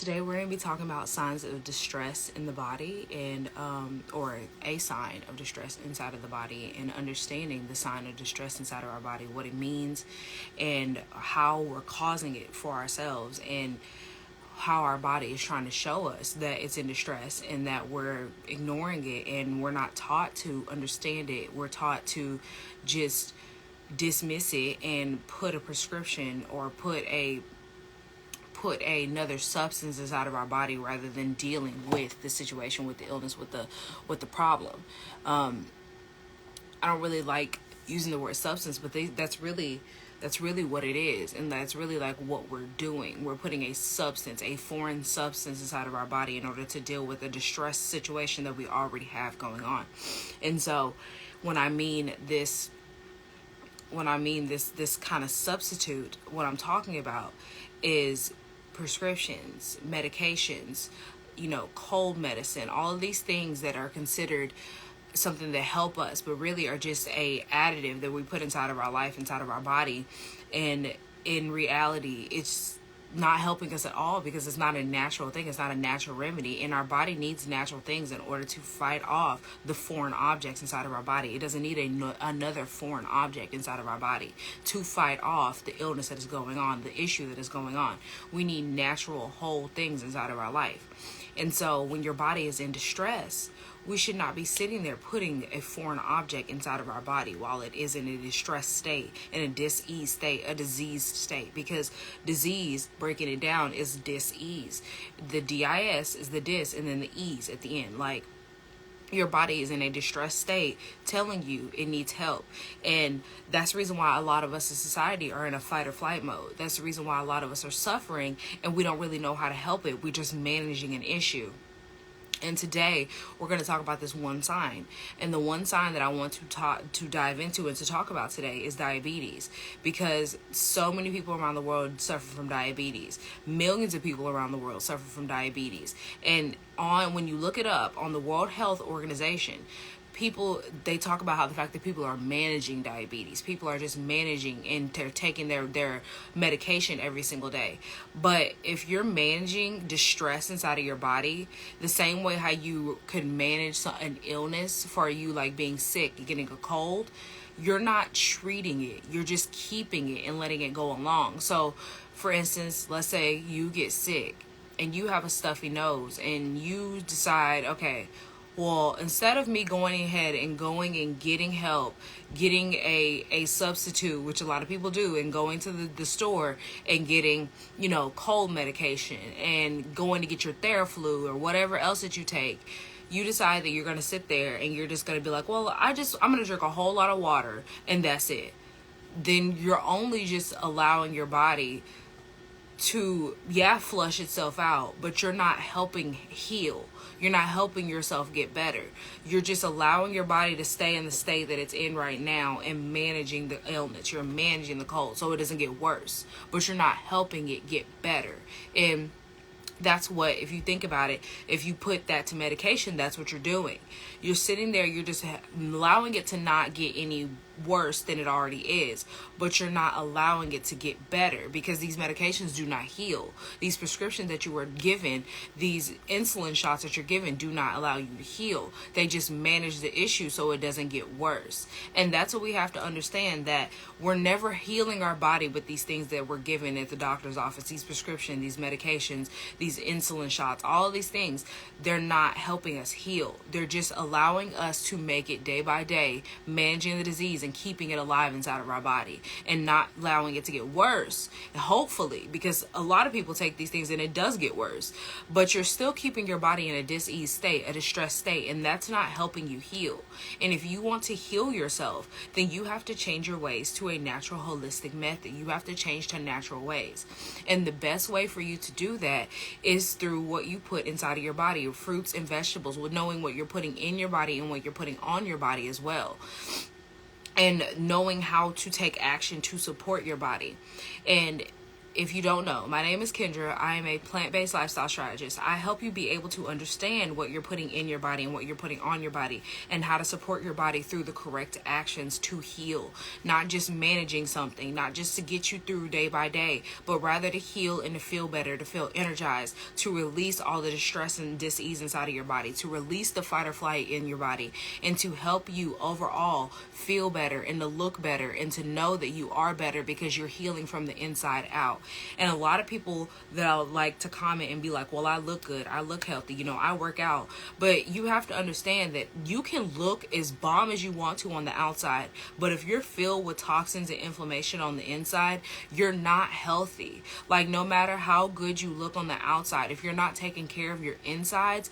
Today we're going to be talking about signs of distress in the body and or a sign of distress inside of the body, and understanding the sign of distress inside of our body, what it means and how we're causing it for ourselves, and how our body is trying to show us that it's in distress and that we're ignoring it, and we're not taught to understand it. We're taught to just dismiss it and put a prescription or put another substance inside of our body rather than dealing with the situation, with the illness, with the problem. I don't really like using the word substance, but that's really what it is, and that's really like what we're doing. We're putting a substance, a foreign substance, inside of our body in order to deal with a distress situation that we already have going on. And so, when I mean this this kind of substitute, what I'm talking about is prescriptions, medications, cold medicine, all of these things that are considered something that help us, but really are just a additive that we put inside of our life, inside of our body. And in reality, it's not helping us at all, because it's not a natural thing. It's not a natural remedy, and our body needs natural things in order to fight off the foreign objects inside of our body. It doesn't need another foreign object inside of our body to fight off the illness that is going on, the issue that is going on. We need natural whole things inside of our life. And so when your body is in distress, we should not be sitting there putting a foreign object inside of our body while it is in a distressed state, in a dis-ease state, a diseased state. Because disease, breaking it down, is dis-ease. The DIS is the dis, and then the ease at the end. Like, your body is in a distressed state telling you it needs help. And that's the reason why a lot of us in society are in a fight or flight mode. That's the reason why a lot of us are suffering, and we don't really know how to help it. We're just managing an issue. And today we're going to talk about this one sign. And the one sign that I want to dive into and to talk about today is diabetes, because so many people around the world suffer from diabetes. Millions of people around the world suffer from diabetes. And when you look it up on the World Health Organization, they talk about how the fact that people are managing diabetes. People are just managing, and they're taking their medication every single day. But if you're managing distress inside of your body, the same way how you could manage an illness for you, like being sick, getting a cold, you're not treating it. You're just keeping it and letting it go along. So, for instance, let's say you get sick and you have a stuffy nose, and you decide, okay, well, instead of me going ahead and going and getting help, getting a substitute, which a lot of people do, and going to the store and getting, cold medication, and going to get your Theraflu or whatever else that you take, you decide that you're going to sit there and you're just going to be like, well, I'm going to drink a whole lot of water and that's it. Then you're only just allowing your body to, flush itself out, but you're not helping heal. You're not helping yourself get better. You're just allowing your body to stay in the state that it's in right now and managing the illness. You're managing the cold so it doesn't get worse, but you're not helping it get better. And that's what, if you think about it, if you put that to medication, that's what you're doing. You're sitting there, you're just allowing it to not get any worse than it already is, but you're not allowing it to get better, because these medications do not heal. These prescriptions that you were given, these insulin shots that you're given, do not allow you to heal. They just manage the issue so it doesn't get worse. And that's what we have to understand, that we're never healing our body with these things that we're given at the doctor's office, these prescriptions, these medications, these insulin shots, all of these things. They're not helping us heal. They're just allowing us to make it day by day, managing the disease and keeping it alive inside of our body, and not allowing it to get worse. And hopefully, because a lot of people take these things and it does get worse, but you're still keeping your body in a dis-ease state, a distressed state, and that's not helping you heal. And if you want to heal yourself, then you have to change your ways to a natural, holistic method. You have to change to natural ways. And the best way for you to do that is through what you put inside of your body, fruits and vegetables, with knowing what you're putting in your body and what you're putting on your body as well, and knowing how to take action to support your body. And if you don't know, my name is Kendra. I am a plant-based lifestyle strategist. I help you be able to understand what you're putting in your body and what you're putting on your body, and how to support your body through the correct actions to heal. Not just managing something, not just to get you through day by day, but rather to heal and to feel better, to feel energized, to release all the distress and dis-ease inside of your body, to release the fight or flight in your body, and to help you overall feel better and to look better and to know that you are better because you're healing from the inside out. And a lot of people that'll like to comment and be like, well, I look good, I look healthy, I work out. But you have to understand that you can look as bomb as you want to on the outside, but if you're filled with toxins and inflammation on the inside, you're not healthy. Like, no matter how good you look on the outside, if you're not taking care of your insides,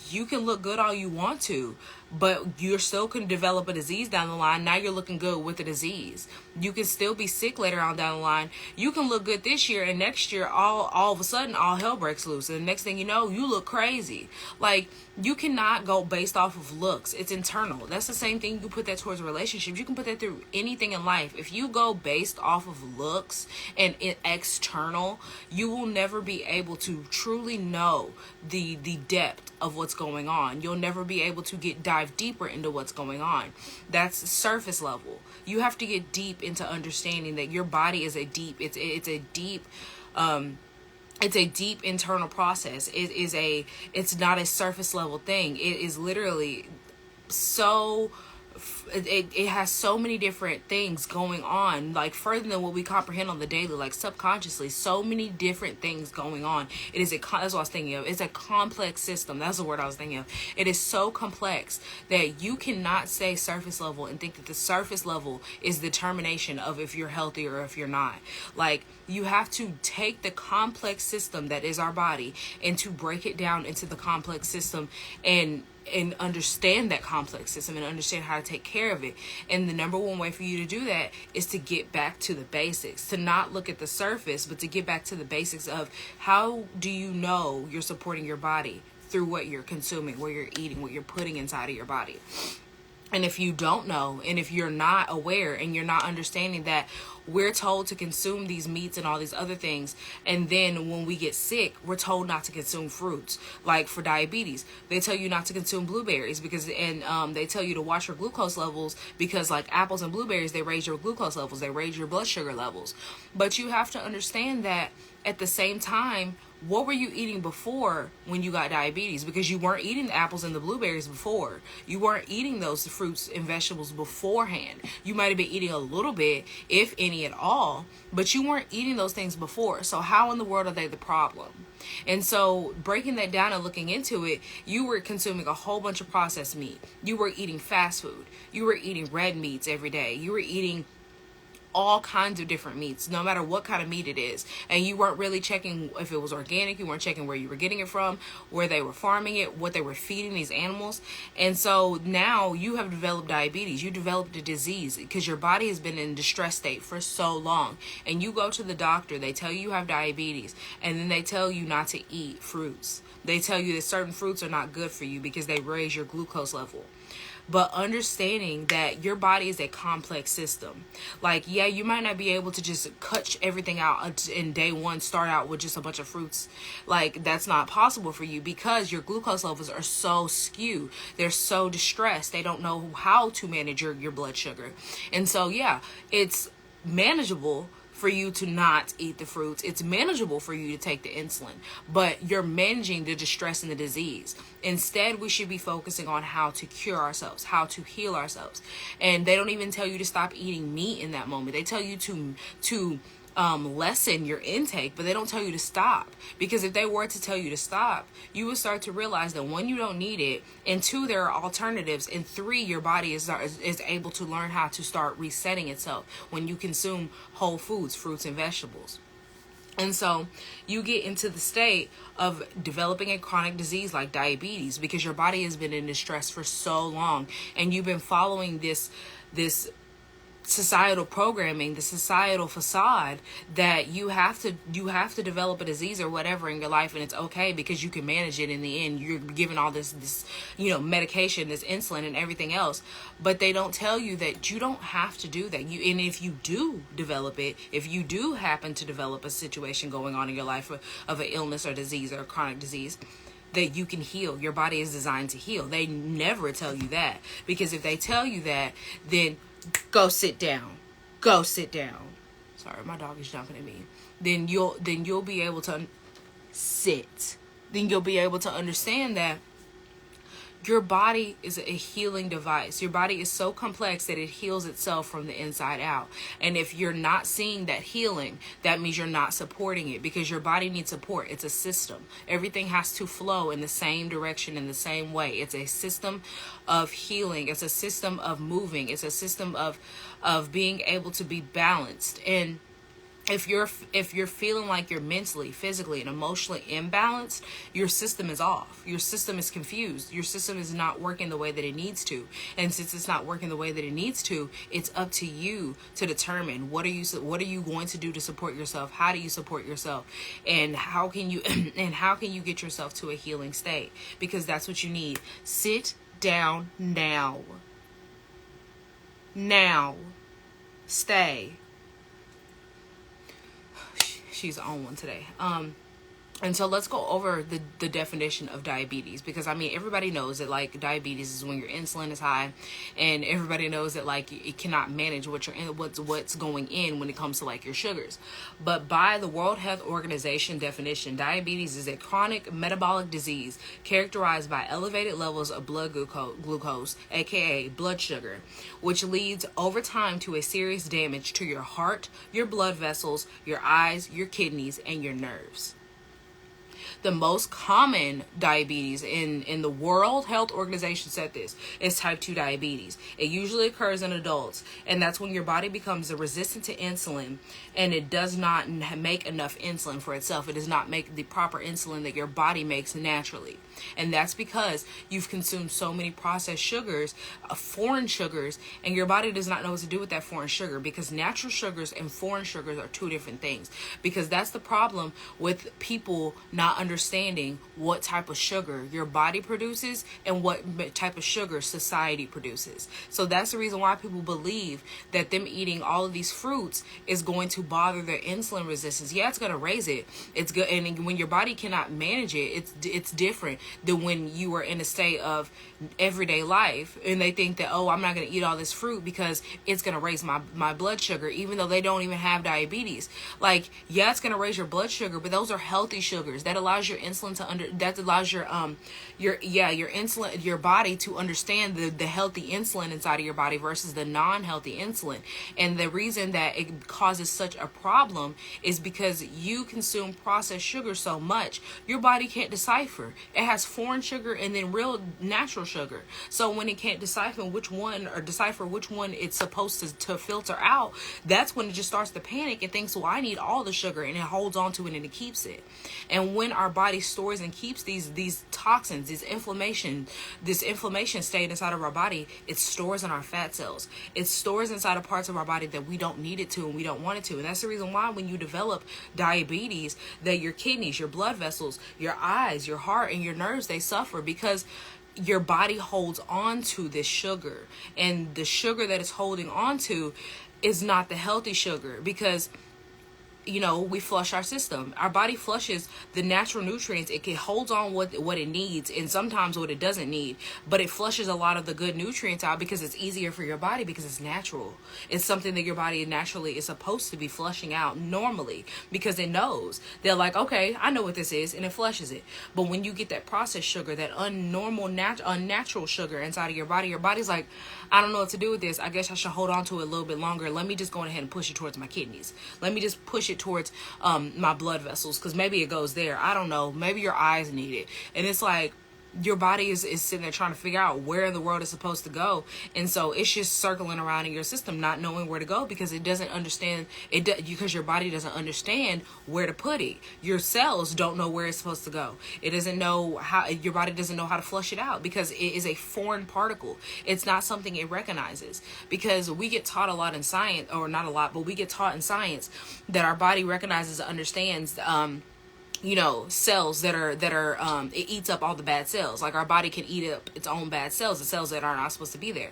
you can look good all you want to, but you're still can develop a disease down the line. Now you're looking good with the disease. You can still be sick later on down the line. You can look good this year, and next year all of a sudden all hell breaks loose, and the next thing you know, you look crazy. Like, you cannot go based off of looks. It's internal. That's the same thing. You put that towards relationships. You can put that through anything in life. If you go based off of looks and external, you will never be able to truly know the depth of what's going on. You'll never be able to dive deeper into what's going on. That's surface level. You have to get deep into understanding that your body is a deep internal process. It's not a surface level thing. It is literally so, it has so many different things going on, like further than what we comprehend on the daily, like subconsciously, so many different things going on. That's what I was thinking of. It's a complex system. That's the word I was thinking of. It is so complex that you cannot say surface level and think that the surface level is the determination of if you're healthy or if you're not. Like, you have to take the complex system that is our body and to break it down into the complex system and understand that complex system and understand how to take care of it. And the number one way for you to do that is to get back to the basics, to not look at the surface, but to get back to the basics of how do you know you're supporting your body through what you're consuming, what you're eating, what you're putting inside of your body. And if you don't know, and if you're not aware and you're not understanding that we're told to consume these meats and all these other things, and then when we get sick, we're told not to consume fruits. Like for diabetes, they tell you not to consume blueberries because, and they tell you to watch your glucose levels because, like apples and blueberries, they raise your glucose levels, they raise your blood sugar levels. But you have to understand that at the same time, what were you eating before when you got diabetes? Because you weren't eating the apples and the blueberries before. You weren't eating those fruits and vegetables beforehand. You might have been eating a little bit, if any at all, but you weren't eating those things before. So how in the world are they the problem? And so breaking that down and looking into it, you were consuming a whole bunch of processed meat. You were eating fast food. You were eating red meats every day. You were eating all kinds of different meats, no matter what kind of meat it is. And you weren't really checking if it was organic. You weren't checking where you were getting it from, where they were farming it, what they were feeding these animals. And so now you have developed diabetes. You developed a disease because your body has been in distress state for so long. And you go to the doctor, they tell you have diabetes, and then they tell you not to eat fruits. They tell you that certain fruits are not good for you because they raise your glucose level. But understanding that your body is a complex system. Like, yeah, you might not be able to just cut everything out in day one, start out with just a bunch of fruits. Like, that's not possible for you because your glucose levels are so skewed. They're so distressed. They don't know how to manage your blood sugar. And so, yeah, it's manageable for you to not eat the fruits. It's manageable for you to take the insulin, but you're managing the distress and the disease. Instead, we should be focusing on how to cure ourselves, how to heal ourselves. And they don't even tell you to stop eating meat in that moment. They tell you to lessen your intake, but they don't tell you to stop. Because if they were to tell you to stop, you would start to realize that one, you don't need it, and two, there are alternatives, and three, your body is able to learn how to start resetting itself when you consume whole foods, fruits and vegetables. And so you get into the state of developing a chronic disease like diabetes because your body has been in distress for so long, and you've been following this societal programming, the societal facade that you have to develop a disease or whatever in your life, and it's okay because you can manage it. In the end, you're given all this medication, this insulin and everything else, but they don't tell you that you don't have to do that. And if you do develop it, if you do happen to develop a situation going on in your life of an illness or disease or a chronic disease, that you can heal. Your body is designed to heal. They never tell you that, because if they tell you that, then go sit down. Go sit down. Sorry, my dog is jumping at me. Then you'll be able to sit. Then you'll be able to understand that your body is a healing device. Your body is so complex that it heals itself from the inside out. And if you're not seeing that healing, that means you're not supporting it, because your body needs support. It's a system. Everything has to flow in the same direction, in the same way. It's a system of healing. It's a system of moving. It's a system of being able to be balanced. And if you're feeling like you're mentally, physically, and emotionally imbalanced, your system is off. Your system is confused. Your system is not working the way that it needs to. And since it's not working the way that it needs to, it's up to you to determine what are you going to do to support yourself? How do you support yourself? And how can you get yourself to a healing state? Because that's what you need. Sit down now. Now. Stay. She's on one today. And so let's go over the definition of diabetes, because I mean, everybody knows that like diabetes is when your insulin is high, and everybody knows that like it cannot manage what's going in when it comes to like your sugars. But by the World Health Organization definition, diabetes is a chronic metabolic disease characterized by elevated levels of blood glucose, aka blood sugar, which leads over time to a serious damage to your heart, your blood vessels, your eyes, your kidneys, and your nerves. The most common diabetes in the World Health Organization said this is type 2 diabetes. It usually occurs in adults, and that's when your body becomes resistant to insulin, and it does not make enough insulin for itself. It does not make the proper insulin that your body makes naturally. And that's because you've consumed so many processed sugars, foreign sugars, and your body does not know what to do with that foreign sugar, because natural sugars and foreign sugars are two different things. Because that's the problem with people not understanding what type of sugar your body produces and what type of sugar society produces. So that's the reason why people believe that them eating all of these fruits is going to bother their insulin resistance. Yeah, it's going to raise it. It's good. And when your body cannot manage it, it's different than when you are in a state of everyday life and they think that, oh, I'm not going to eat all this fruit because it's going to raise my blood sugar, even though they don't even have diabetes. Like, yeah, it's going to raise your blood sugar, but those are healthy sugars. That allows your insulin that allows your insulin, your body to understand the healthy insulin inside of your body versus the non-healthy insulin. And the reason that it causes such a problem is because you consume processed sugar so much, your body can't decipher. It has foreign sugar and then real natural sugar. So when it can't decipher which one it's supposed to filter out, that's when it just starts to panic and thinks, well, I need all the sugar, and it holds on to it and it keeps it. And when our body stores and keeps these toxins, this inflammation state inside of our body, it stores in our fat cells. It stores inside of parts of our body that we don't need it to and we don't want it to. And that's the reason why when you develop diabetes, that your kidneys, your blood vessels, your eyes, your heart, and your nerves, they suffer, because your body holds on to this sugar, and the sugar that it's holding on to is not the healthy sugar, because we flush our system. Our body flushes the natural nutrients. It holds on what it needs and sometimes what it doesn't need, but it flushes a lot of the good nutrients out because it's easier for your body, because it's natural. It's something that your body naturally is supposed to be flushing out normally, because it knows. They're like, okay, I know what this is, and it flushes it. But when you get that processed sugar, that unnatural sugar inside of your body's like, I don't know what to do with this. I guess I should hold on to it a little bit longer. Let me just go ahead and push it towards my kidneys. Let me just push it towards my blood vessels, because maybe it goes there. I don't know. Maybe your eyes need it. And it's like, your body is sitting there trying to figure out where the world is supposed to go. And so it's just circling around in your system, not knowing where to go, because it doesn't understand it, because your body doesn't understand where to put it. Your cells don't know where it's supposed to go. It doesn't know how, your body doesn't know how to flush it out, because it is a foreign particle. It's not something it recognizes, because we get taught a lot in science, or not a lot, but we get taught in science that our body recognizes and understands cells that are it eats up all the bad cells. Like, our body can eat up its own bad cells, the cells that are not supposed to be there.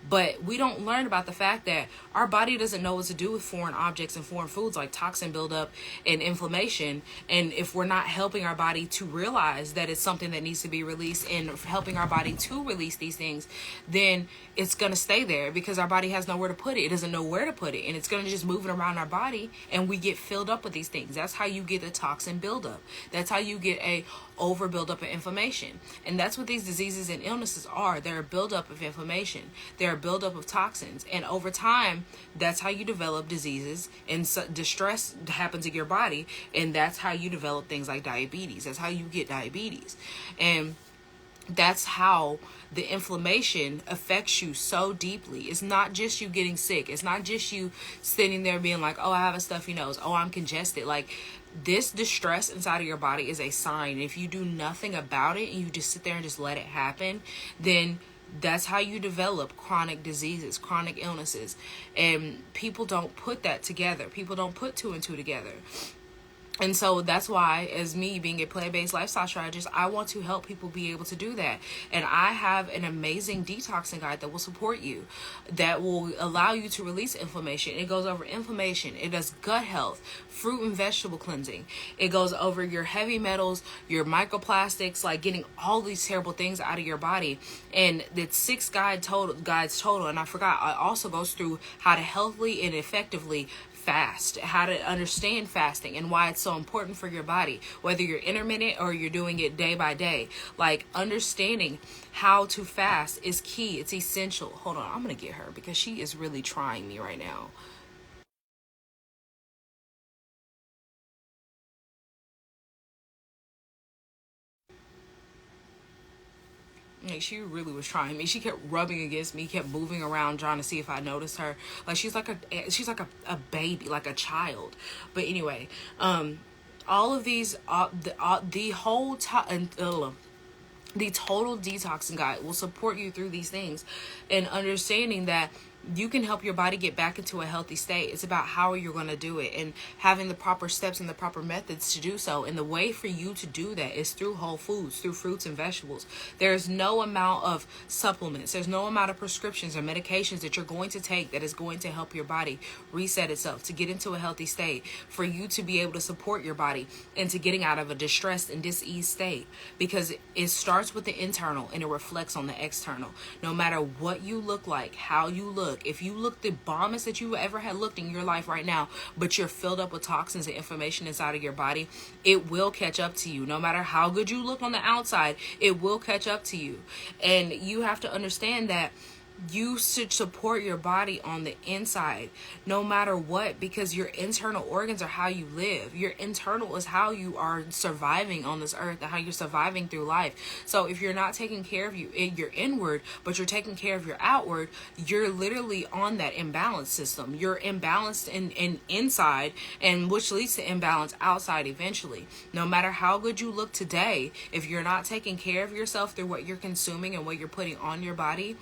But we don't learn about the fact that our body doesn't know what to do with foreign objects and foreign foods, like toxin buildup and inflammation. And if we're not helping our body to realize that it's something that needs to be released, and helping our body to release these things, then it's going to stay there, because our body has nowhere to put it. It doesn't know where to put it, and it's going to just move it around our body, and we get filled up with these things. That's how you get a toxin buildup. That's how you get a over buildup of inflammation. And that's what these diseases and illnesses are. They're a buildup of inflammation. They're a buildup of toxins. And over time, that's how you develop diseases, and distress happens in your body. And that's how you develop things like diabetes. That's how you get diabetes. And that's how the inflammation affects you so deeply. It's not just you getting sick. It's not just you sitting there being like, oh, I have a stuffy nose. Oh, I'm congested. Like, this distress inside of your body is a sign. If you do nothing about it, and you just sit there and just let it happen, then that's how you develop chronic diseases, chronic illnesses. And people don't put that together. People don't put two and two together. And so that's why, as me being a plant-based lifestyle strategist, I want to help people be able to do that. And I have an amazing detoxing guide that will support you, that will allow you to release inflammation. It goes over inflammation. It does gut health, fruit and vegetable cleansing. It goes over your heavy metals, your microplastics, like getting all these terrible things out of your body. And it's 6 guides total. And I forgot, it also goes through how to healthily and effectively fast, how to understand fasting and why it's so important for your body, whether you're intermittent or you're doing it day by day. Like, understanding how to fast is key. It's essential. Hold on, I'm gonna get her, because she is really trying me right now. Like, she really was trying me. She kept rubbing against me, kept moving around, trying to see if I noticed her. Like, she's like a baby, like a child. But anyway, all of these, the whole time, the total detoxing guide will support you through these things, and understanding that you can help your body get back into a healthy state. It's about how you're going to do it, and having the proper steps and the proper methods to do so. And the way for you to do that is through whole foods, through fruits and vegetables. There's no amount of supplements, there's no amount of prescriptions or medications that you're going to take that is going to help your body reset itself, to get into a healthy state, for you to be able to support your body into getting out of a distressed and diseased state. Because it starts with the internal and it reflects on the external. No matter what you look like, how you look, if you look the bombest that you ever had looked in your life right now, but you're filled up with toxins and inflammation inside of your body, it will catch up to you. No matter how good you look on the outside, it will catch up to you. And you have to understand that you should support your body on the inside, no matter what, because your internal organs are how you live. Your internal is how you are surviving on this earth and how you're surviving through life. So if you're not taking care of your inward, but you're taking care of your outward, you're literally on that imbalance system. You're imbalanced in inside, and which leads to imbalance outside eventually. No matter how good you look today, if you're not taking care of yourself through what you're consuming and what you're putting on your body,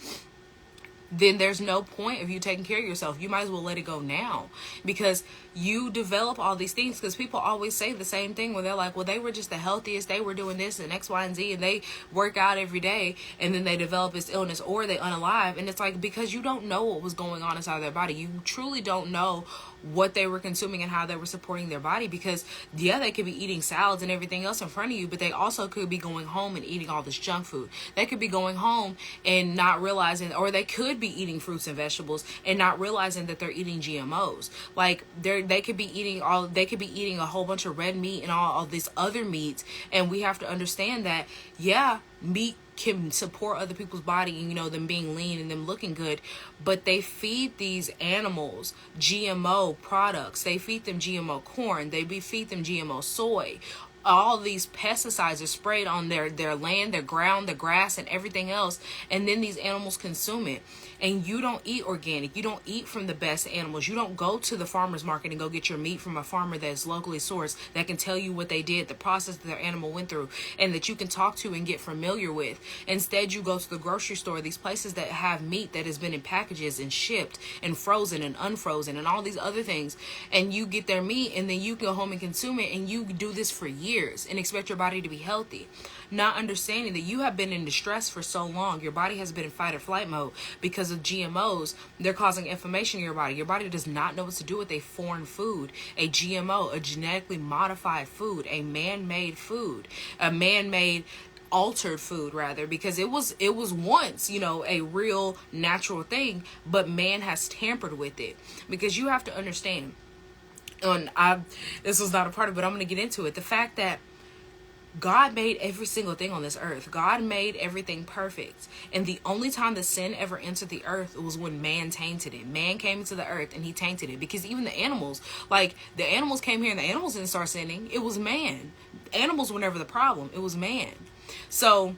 then there's no point of you taking care of yourself. You might as well let it go now, because you develop all these things. Because people always say the same thing when they're like, well, they were just the healthiest, they were doing this and X, Y, and Z, and they work out every day, and then they develop this illness or they unalive. And it's like, because you don't know what was going on inside their body. You truly don't know what they were consuming and how they were supporting their body. Because yeah, they could be eating salads and everything else in front of you, but they also could be going home and eating all this junk food. They could be going home and not realizing, or they could be eating fruits and vegetables and not realizing that they're eating GMOs. Like, they could be eating a whole bunch of red meat and all this other meats. And we have to understand that, yeah, meat can support other people's body, you know, them being lean and them looking good, but they feed these animals GMO products. They feed them GMO corn. Feed them GMO soy. all these pesticides are sprayed on their land, their ground, their grass, and everything else, and then these animals consume it. And you don't eat organic. You don't eat from the best animals. You don't go to the farmer's market and go get your meat from a farmer that's locally sourced, that can tell you what they did, the process that their animal went through, and that you can talk to and get familiar with. Instead, you go to the grocery store, these places that have meat that has been in packages and shipped and frozen and unfrozen and all these other things, and you get their meat, and then you go home and consume it, and you do this for years and expect your body to be healthy, not understanding that you have been in distress for so long. Your body has been in fight or flight mode because of GMOs. They're causing inflammation in your body. Your body does not know what to do with a foreign food, a GMO, a genetically modified food, a man-made food, a man-made altered food, rather, because it was once, a real natural thing, but man has tampered with it. Because you have to understand, and this was not a part of it, but I'm going to get into it, the fact that God made every single thing on this earth. God made everything perfect. And the only time that sin ever entered the earth was when man tainted it. Man came into the earth and he tainted it. Because even the animals came here and the animals didn't start sinning. It was man. Animals were never the problem. It was man. So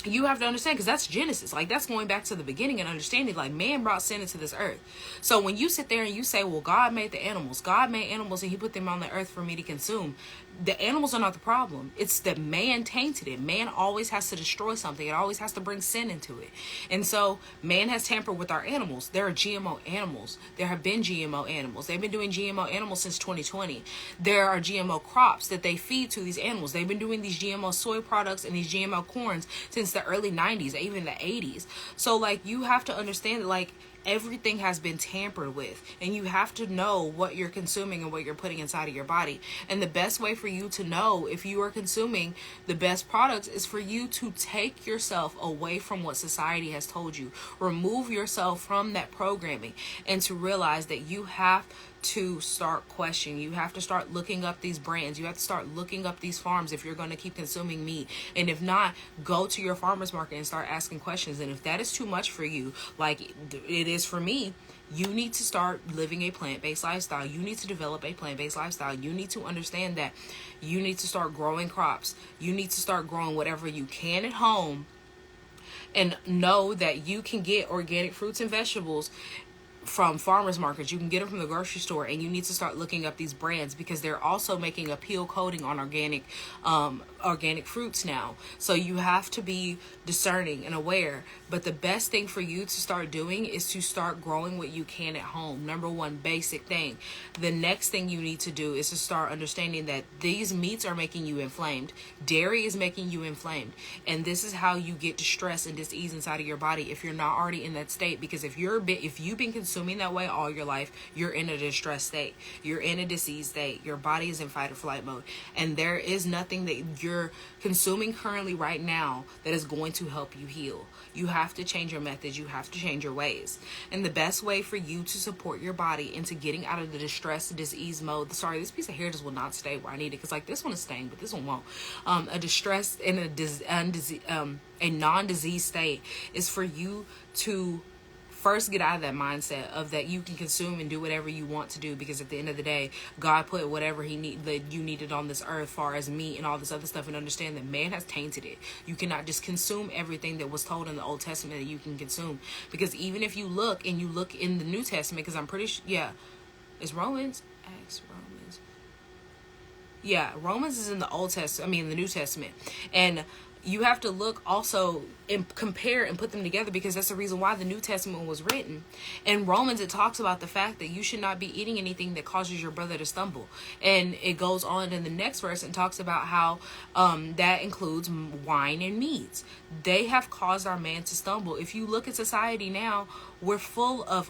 you have to understand, because that's Genesis. That's going back to the beginning and understanding, man brought sin into this earth. So when you sit there and you say, well, God made the animals. God made animals and he put them on the earth for me to consume. The animals are not the problem. It's that man tainted it. Man always has to destroy something. It always has to bring sin into it. And so man has tampered with our animals. There are GMO animals. There have been GMO animals. They've been doing GMO animals since 2020. There are GMO crops that they feed to these animals. They've been doing these GMO soy products and these GMO corns since the early 90s, even the 80s. So you have to understand that everything has been tampered with, and you have to know what you're consuming and what you're putting inside of your body. And the best way for you to know if you are consuming the best products is for you to take yourself away from what society has told you. Remove yourself from that programming, and to realize that you have to start questioning. You have to start looking up these brands. You have to start looking up these farms if you're going to keep consuming meat. And if not, go to your farmer's market and start asking questions. And if that is too much for you, like it is for me, you need to start living a plant-based lifestyle. You need to develop a plant-based lifestyle. You need to understand that you need to start growing crops. You need to start growing whatever you can at home, and know that you can get organic fruits and vegetables from farmers markets. You can get them from the grocery store, and you need to start looking up these brands, because they're also making a peel coating on organic fruits now. So you have to be discerning and aware. But the best thing for you to start doing is to start growing what you can at home. Number one basic thing. The next thing you need to do is to start understanding that these meats are making you inflamed. Dairy is making you inflamed. And this is how you get distress and dis-ease inside of your body if you're not already in that state. Because if you've been consuming that way all your life, you're in a distressed state. You're in a diseased state. Your body is in fight or flight mode. And there is nothing that you're consuming currently right now that is going to help you heal. You have to change your methods. You have to change your ways. And the best way for you to support your body into getting out of the distress, disease mode. Sorry, this piece of hair just will not stay where I need it, because this one is staying, but this one won't. A distress in a non-disease state is for you to first get out of that mindset of that you can consume and do whatever you want to do, because at the end of the day, God put whatever you needed on this earth, far as meat and all this other stuff, and understand that man has tainted it. You cannot just consume everything that was told in the Old Testament that you can consume, because even if you look in the New Testament, because I'm pretty sure, it's Romans. Romans is in the the New Testament, and you have to look also and compare and put them together, because that's the reason why the New Testament was written. In Romans, it talks about the fact that you should not be eating anything that causes your brother to stumble. And it goes on in the next verse and talks about how that includes wine and meats. They have caused our man to stumble. If you look at society now, we're full of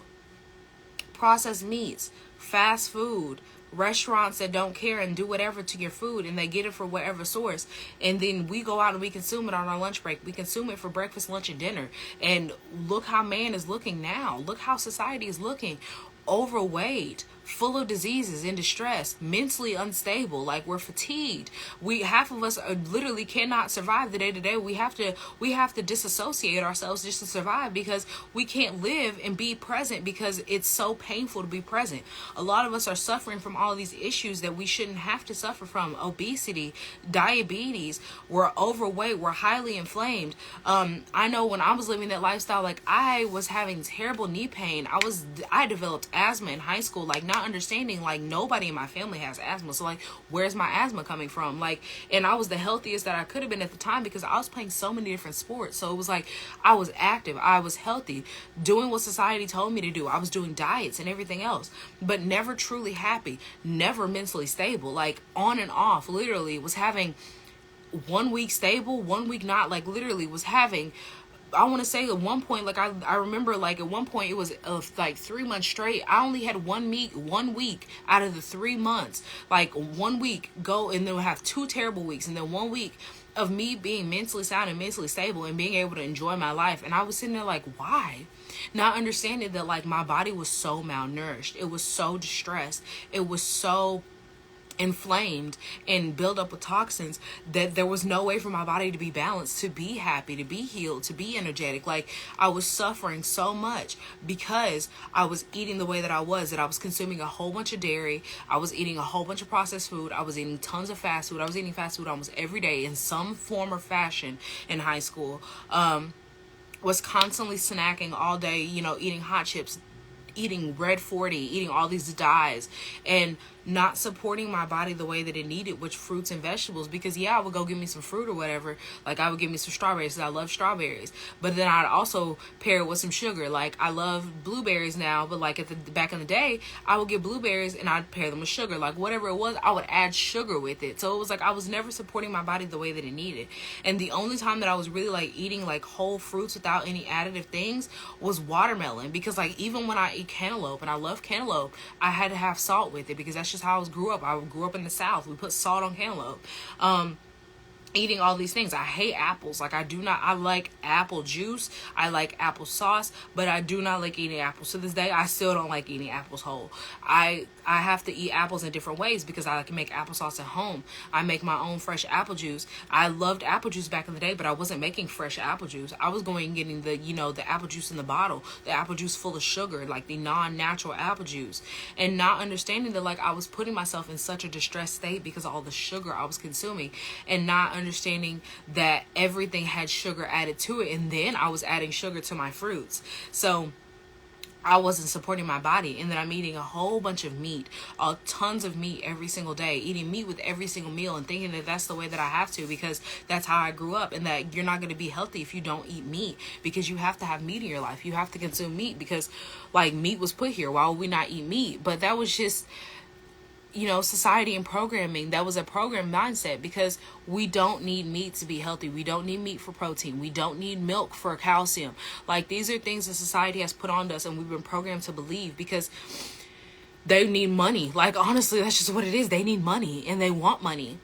processed meats, fast food, restaurants that don't care and do whatever to your food, and they get it for whatever source, and then we go out and we consume it on our lunch break. We consume it for breakfast, lunch, and dinner. And look how man is looking now. Look how society is looking. Overweight, full of diseases, in distress, mentally unstable. Like, we're fatigued. Half of us literally cannot survive the day to day. We have to disassociate ourselves just to survive, because we can't live and be present because it's so painful to be present. A lot of us are suffering from all of these issues that we shouldn't have to suffer from: obesity, diabetes, we're overweight, we're highly inflamed. I know when I was living that lifestyle, like, I was having terrible knee pain. I developed asthma in high school, like, not understanding, like, nobody in my family has asthma, so, like, where's my asthma coming from? Like, and I was the healthiest that I could have been at the time because I was playing so many different sports. So it was like, I was active, I was healthy, doing what society told me to do. I was doing diets and everything else, but never truly happy, never mentally stable, like, on and off. Literally was having 1 week stable, 1 week not. Like, literally was having, I want to say at one point, like, I remember, like, at one point it was like 3 months straight. I only had 1 week out of the 3 months. Like, 1 week go, and then we'll have 2 terrible weeks, and then 1 week of me being mentally sound and mentally stable and being able to enjoy my life. And I was sitting there like, why? Not understanding that, like, my body was so malnourished. It was so distressed. It was so inflamed and built up with toxins that there was no way for my body to be balanced, to be happy, to be healed, to be energetic. Like, I was suffering so much because I was eating the way that I was consuming a whole bunch of dairy. I was eating a whole bunch of processed food. I was eating tons of fast food. I was eating fast food almost every day in some form or fashion in high school. Was constantly snacking all day, eating hot chips, eating Red 40, eating all these dyes, and not supporting my body the way that it needed, which fruits and vegetables. Because I would go get me some fruit or whatever. Like, I would get me some strawberries because I love strawberries, but then I'd also pair it with some sugar. Like, I love blueberries now, but like back in the day, I would get blueberries and I'd pair them with sugar. Like, whatever it was, I would add sugar with it. So it was like I was never supporting my body the way that it needed. And the only time that I was really, like, eating, like, whole fruits without any additive things was watermelon. Because, like, even when I eat cantaloupe, and I love cantaloupe, I had to have salt with it because that's just how I grew up. I grew up in the South. We put salt on cantaloupe. Eating all these things. I hate apples. Like, I like apple juice. I like apple sauce, but I do not like eating apples. To this day, I still don't like eating apples whole. I have to eat apples in different ways because I can make applesauce at home. I make my own fresh apple juice. I loved apple juice back in the day, but I wasn't making fresh apple juice. I was going and getting the apple juice in the bottle, the apple juice full of sugar, like the non-natural apple juice, and not understanding that, like, I was putting myself in such a distressed state because of all the sugar I was consuming, and not understanding that everything had sugar added to it, and then I was adding sugar to my fruits. So I wasn't supporting my body. And then I'm eating a whole bunch of meat, tons of meat every single day, eating meat with every single meal, and thinking that that's the way that I have to because that's how I grew up, and that you're not going to be healthy if you don't eat meat, because you have to have meat in your life. You have to consume meat because, like, meat was put here. Why would we not eat meat? But that was just, society and programming. That was a program mindset, because we don't need meat to be healthy. We don't need meat for protein. We don't need milk for calcium. Like, these are things that society has put on us and we've been programmed to believe because they need money. Like, honestly, that's just what it is. They need money and they want money.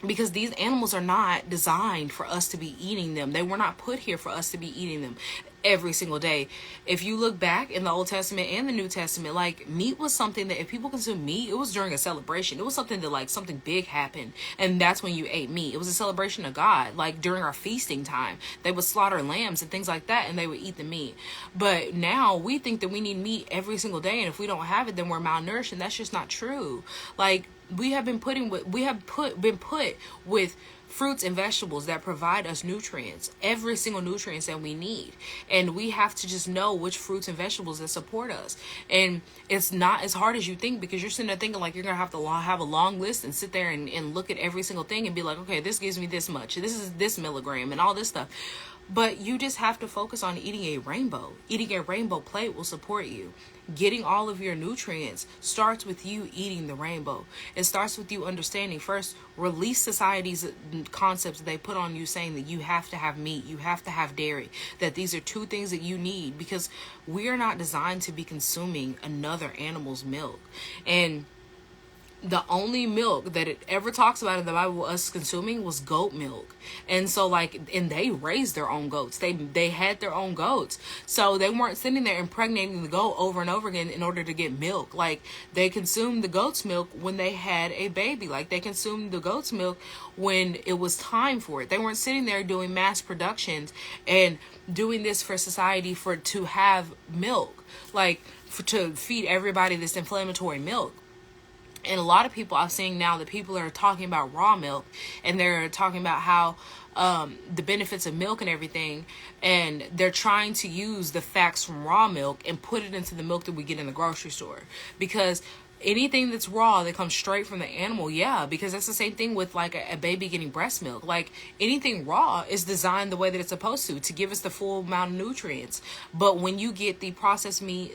Because these animals are not designed for us to be eating them. They were not put here for us to be eating them every single day. If you look back in the Old Testament and the New Testament, like, meat was something that if people consumed meat, it was during a celebration. It was something that, like, something big happened, and that's when you ate meat. It was a celebration of God. Like, during our feasting time, they would slaughter lambs and things like that, and they would eat the meat. But now we think that we need meat every single day, and if we don't have it, then we're malnourished, and that's just not true. Like, we have been put with fruits and vegetables that provide us nutrients, every single nutrients that we need. And we have to just know which fruits and vegetables that support us. And it's not as hard as you think, because you're sitting there thinking like you're going to have a long list and sit there and look at every single thing and be like, okay, this gives me this much. This is this milligram and all this stuff. But you just have to focus on eating a rainbow. Eating a rainbow plate will support you. Getting all of your nutrients starts with you eating the rainbow. It starts with you understanding, first, release society's concepts that they put on you, saying that you have to have meat, you have to have dairy, that these are two things that you need, because we are not designed to be consuming another animal's milk. And the only milk that it ever talks about in the Bible us consuming was goat milk. And so and they raised their own goats. They had their own goats. So they weren't sitting there impregnating the goat over and over again in order to get milk. Like, they consumed the goat's milk when they had a baby. Like, they consumed the goat's milk when it was time for it. They weren't sitting there doing mass productions and doing this for society to have milk. Like, to feed everybody this inflammatory milk. And a lot of people I'm seeing now that people are talking about raw milk, and they're talking about how the benefits of milk and everything, and they're trying to use the facts from raw milk and put it into the milk that we get in the grocery store. Because anything that's raw that comes straight from the animal, because that's the same thing with like a baby getting breast milk. Like, anything raw is designed the way that it's supposed to give us the full amount of nutrients. But when you get the processed milk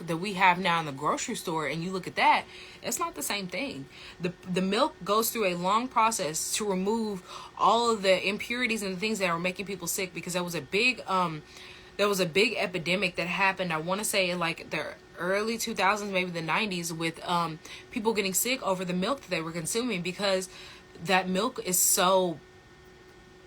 that we have now in the grocery store, and you look at that, it's not the same thing. The milk goes through a long process to remove all of the impurities and the things that are making people sick, because there was a big epidemic that happened, I want to say in like the early 2000s, maybe the 90s, with people getting sick over the milk that they were consuming, because that milk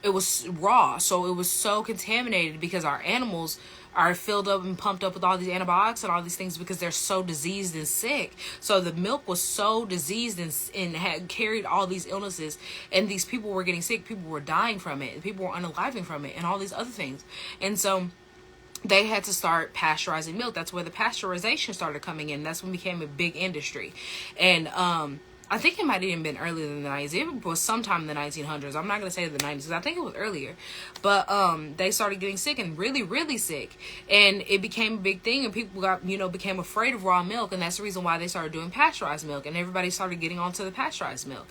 it was raw, so it was so contaminated, because our animals are filled up and pumped up with all these antibiotics and all these things because they're so diseased and sick. So the milk was so diseased and had carried all these illnesses, and these people were getting sick. People were dying from it. People were unaliving from it, and all these other things. And so they had to start pasteurizing milk. That's where the pasteurization started coming in. That's when it became a big industry. And I think it might have even been earlier than the 90s. It was sometime in the 1900s. I'm not going to say the 90s because I think it was earlier. But they started getting sick, and really, really sick. And it became a big thing, and people became afraid of raw milk. And that's the reason why they started doing pasteurized milk. And everybody started getting onto the pasteurized milk.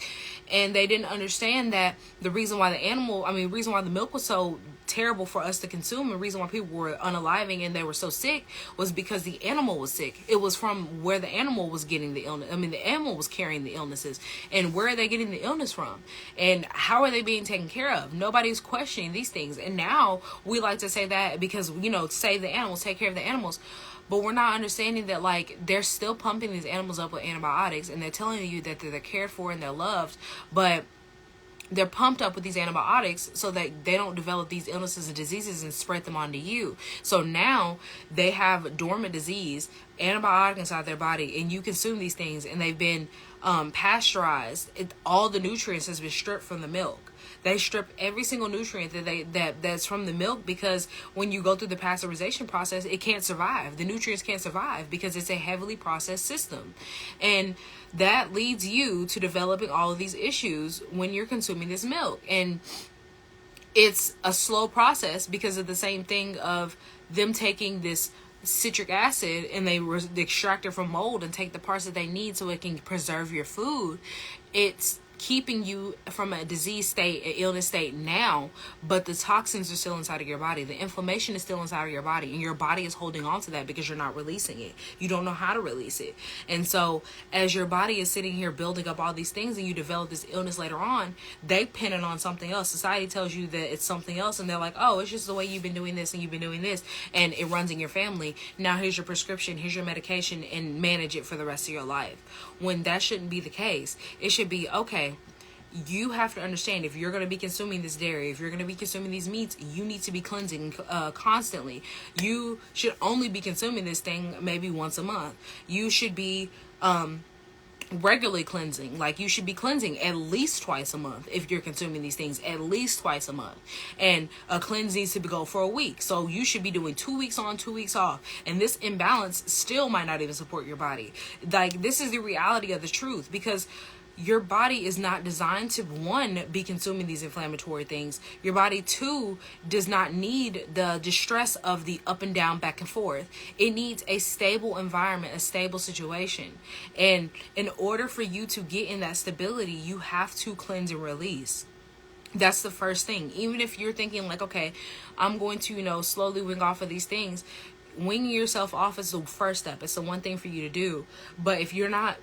And they didn't understand that the reason why the milk was so terrible for us to consume, and the reason why people were unaliving and they were so sick, was because the animal was sick. It was from where the animal was getting the illness. The animal was carrying the illnesses. And where are they getting the illness from? And how are they being taken care of? Nobody's questioning these things. And now we like to say that because, save the animals, take care of the animals. But we're not understanding that, like, they're still pumping these animals up with antibiotics, and they're telling you that they're cared for and they're loved, but they're pumped up with these antibiotics so that they don't develop these illnesses and diseases and spread them onto you. So now they have dormant disease, antibiotic inside their body, and you consume these things, and they've been pasteurized. All the nutrients has been stripped from the milk. They strip every single nutrient that's from the milk, because when you go through the pasteurization process, it can't survive. The nutrients can't survive because it's a heavily processed system. And that leads you to developing all of these issues when you're consuming this milk. And it's a slow process because of the same thing of them taking this citric acid and they extract it from mold and take the parts that they need so it can preserve your food. It's keeping you from a disease state, an illness state now, but the toxins are still inside of your body. The inflammation is still inside of your body, and your body is holding on to that because you're not releasing it. You don't know how to release it. And so as your body is sitting here building up all these things and you develop this illness later on, they pin it on something else. Society tells you that it's something else, and they're like, oh, it's just the way you've been doing this and you've been doing this, and it runs in your family. Now here's your prescription, here's your medication, and manage it for the rest of your life. When that shouldn't be the case. It should be, okay, you have to understand, if you're going to be consuming this dairy, if you're going to be consuming these meats, you need to be cleansing constantly. You should only be consuming this thing maybe once a month. You should be regularly cleansing. Like, you should be cleansing at least twice a month if you're consuming these things, at least twice a month. And a cleanse needs to go for a week. So you should be doing 2 weeks on, 2 weeks off. And this imbalance still might not even support your body. Like, this is the reality of the truth, because your body is not designed to, one, be consuming these inflammatory things. Your body, two, does not need the distress of the up and down, back and forth. It needs a stable environment, a stable situation. And in order for you to get in that stability, you have to cleanse and release. That's the first thing. Even if you're thinking like, okay, I'm going to, slowly wing off of these things. Winging yourself off is the first step. It's the one thing for you to do. But if you're not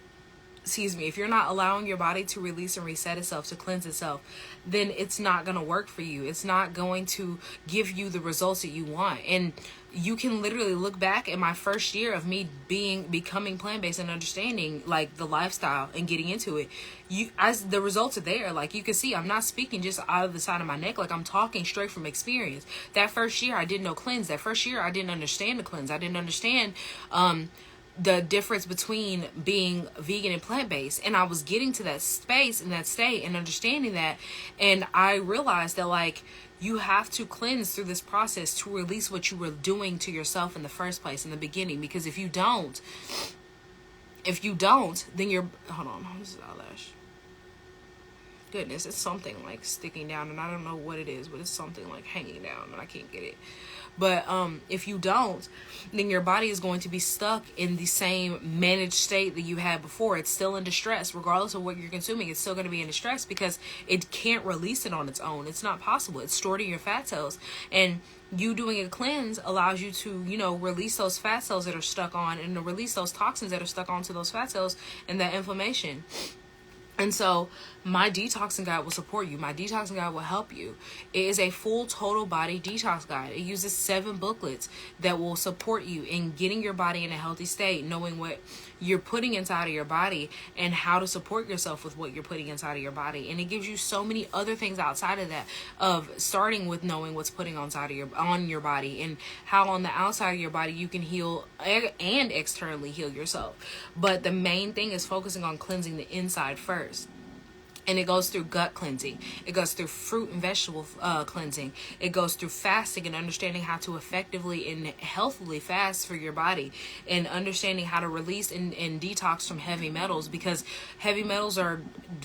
if you're not allowing your body to release and reset itself, to cleanse itself, then it's not going to work for you. It's not going to give you the results that you want. And you can literally look back at my first year of me becoming plant-based and understanding like the lifestyle and getting into it. The results are there. Like, you can see, I'm not speaking just out of the side of my neck. Like, I'm talking straight from experience. That first year I did no cleanse. That first year I didn't understand the cleanse. I didn't understand the difference between being vegan and plant-based. And I was getting to that space and that state and understanding that. And I realized that, like, you have to cleanse through this process to release what you were doing to yourself in the first place, in the beginning. Because if you don't, then you're, hold on, this is eyelash. Goodness, it's something like sticking down, and I don't know what it is, but it's something like hanging down and I can't get it. But if you don't, then your body is going to be stuck in the same managed state that you had before. It's still in distress. Regardless of what you're consuming, it's still going to be in distress because it can't release it on its own. It's not possible. It's stored in your fat cells. And you doing a cleanse allows you to, release those fat cells that are stuck on, and to release those toxins that are stuck onto those fat cells and that inflammation. And so my detoxing guide will support you. My detoxing guide will help you. It is a full total body detox guide. It uses 7 booklets that will support you in getting your body in a healthy state, knowing what you're putting inside of your body and how to support yourself with what you're putting inside of your body. And it gives you so many other things outside of that, of starting with knowing what's putting on your body, and how on the outside of your body you can heal and externally heal yourself. But the main thing is focusing on cleansing the inside first. And it goes through gut cleansing. It goes through fruit and vegetable cleansing. It goes through fasting and understanding how to effectively and healthily fast for your body, and understanding how to release and detox from heavy metals, because heavy metals are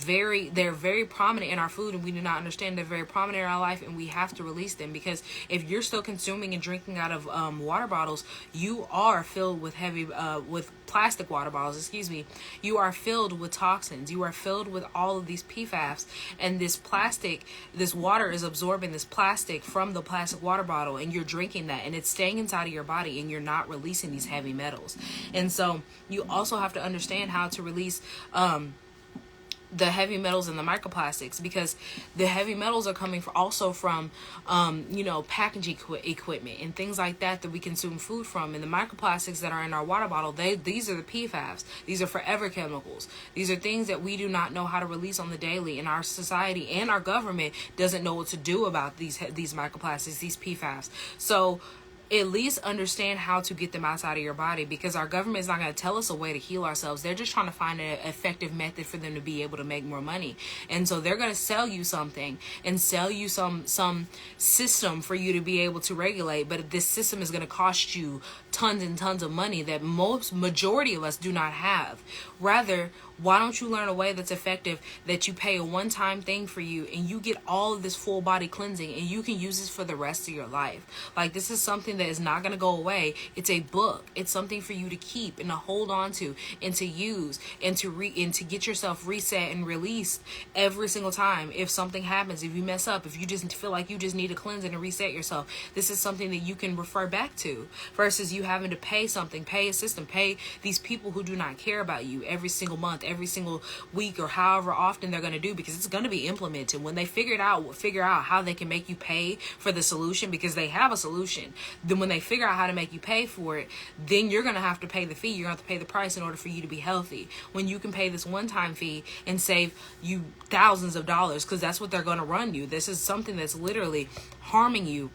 they're very prominent in our food, and we do not understand they're very prominent in our life, and we have to release them. Because if you're still consuming and drinking out of water bottles, you are filled with with plastic water bottles, you are filled with toxins. You are filled with all of these PFAS, and this water is absorbing this plastic from the plastic water bottle, and you're drinking that, and it's staying inside of your body, and you're not releasing these heavy metals. And so you also have to understand how to release the heavy metals and the microplastics, because the heavy metals are coming from packaging equipment and things like that we consume food from. And the microplastics that are in our water bottle, these are the PFAS. These are forever chemicals. These are things that we do not know how to release on the daily, and our society and our government doesn't know what to do about these microplastics, these PFAS. So at least understand how to get them outside of your body, because our government is not going to tell us a way to heal ourselves. They're just trying to find an effective method for them to be able to make more money. And so they're going to sell you something and sell you some system for you to be able to regulate. But this system is going to cost you tons and tons of money that majority of us do not have. Rather, why don't you learn a way that's effective, that you pay a one-time thing for you, and you get all of this full body cleansing, and you can use this for the rest of your life. Like, this is something that is not going to go away. It's a book. It's something for you to keep and to hold on to and to use, and to get yourself reset and released every single time. If something happens, if you mess up, if you just feel like you just need to cleanse and reset yourself, this is something that you can refer back to, versus you having to pay a system, pay these people who do not care about you every single month, every single week, or however often they're going to do, because it's going to be implemented. When they figure out how they can make you pay for the solution, because they have a solution, then when they figure out how to make you pay for it, then you're going to have to pay the fee. You're going to have to pay the price in order for you to be healthy. When you can pay this one-time fee and save you thousands of dollars, because that's what they're going to run you. This is something that's literally harming you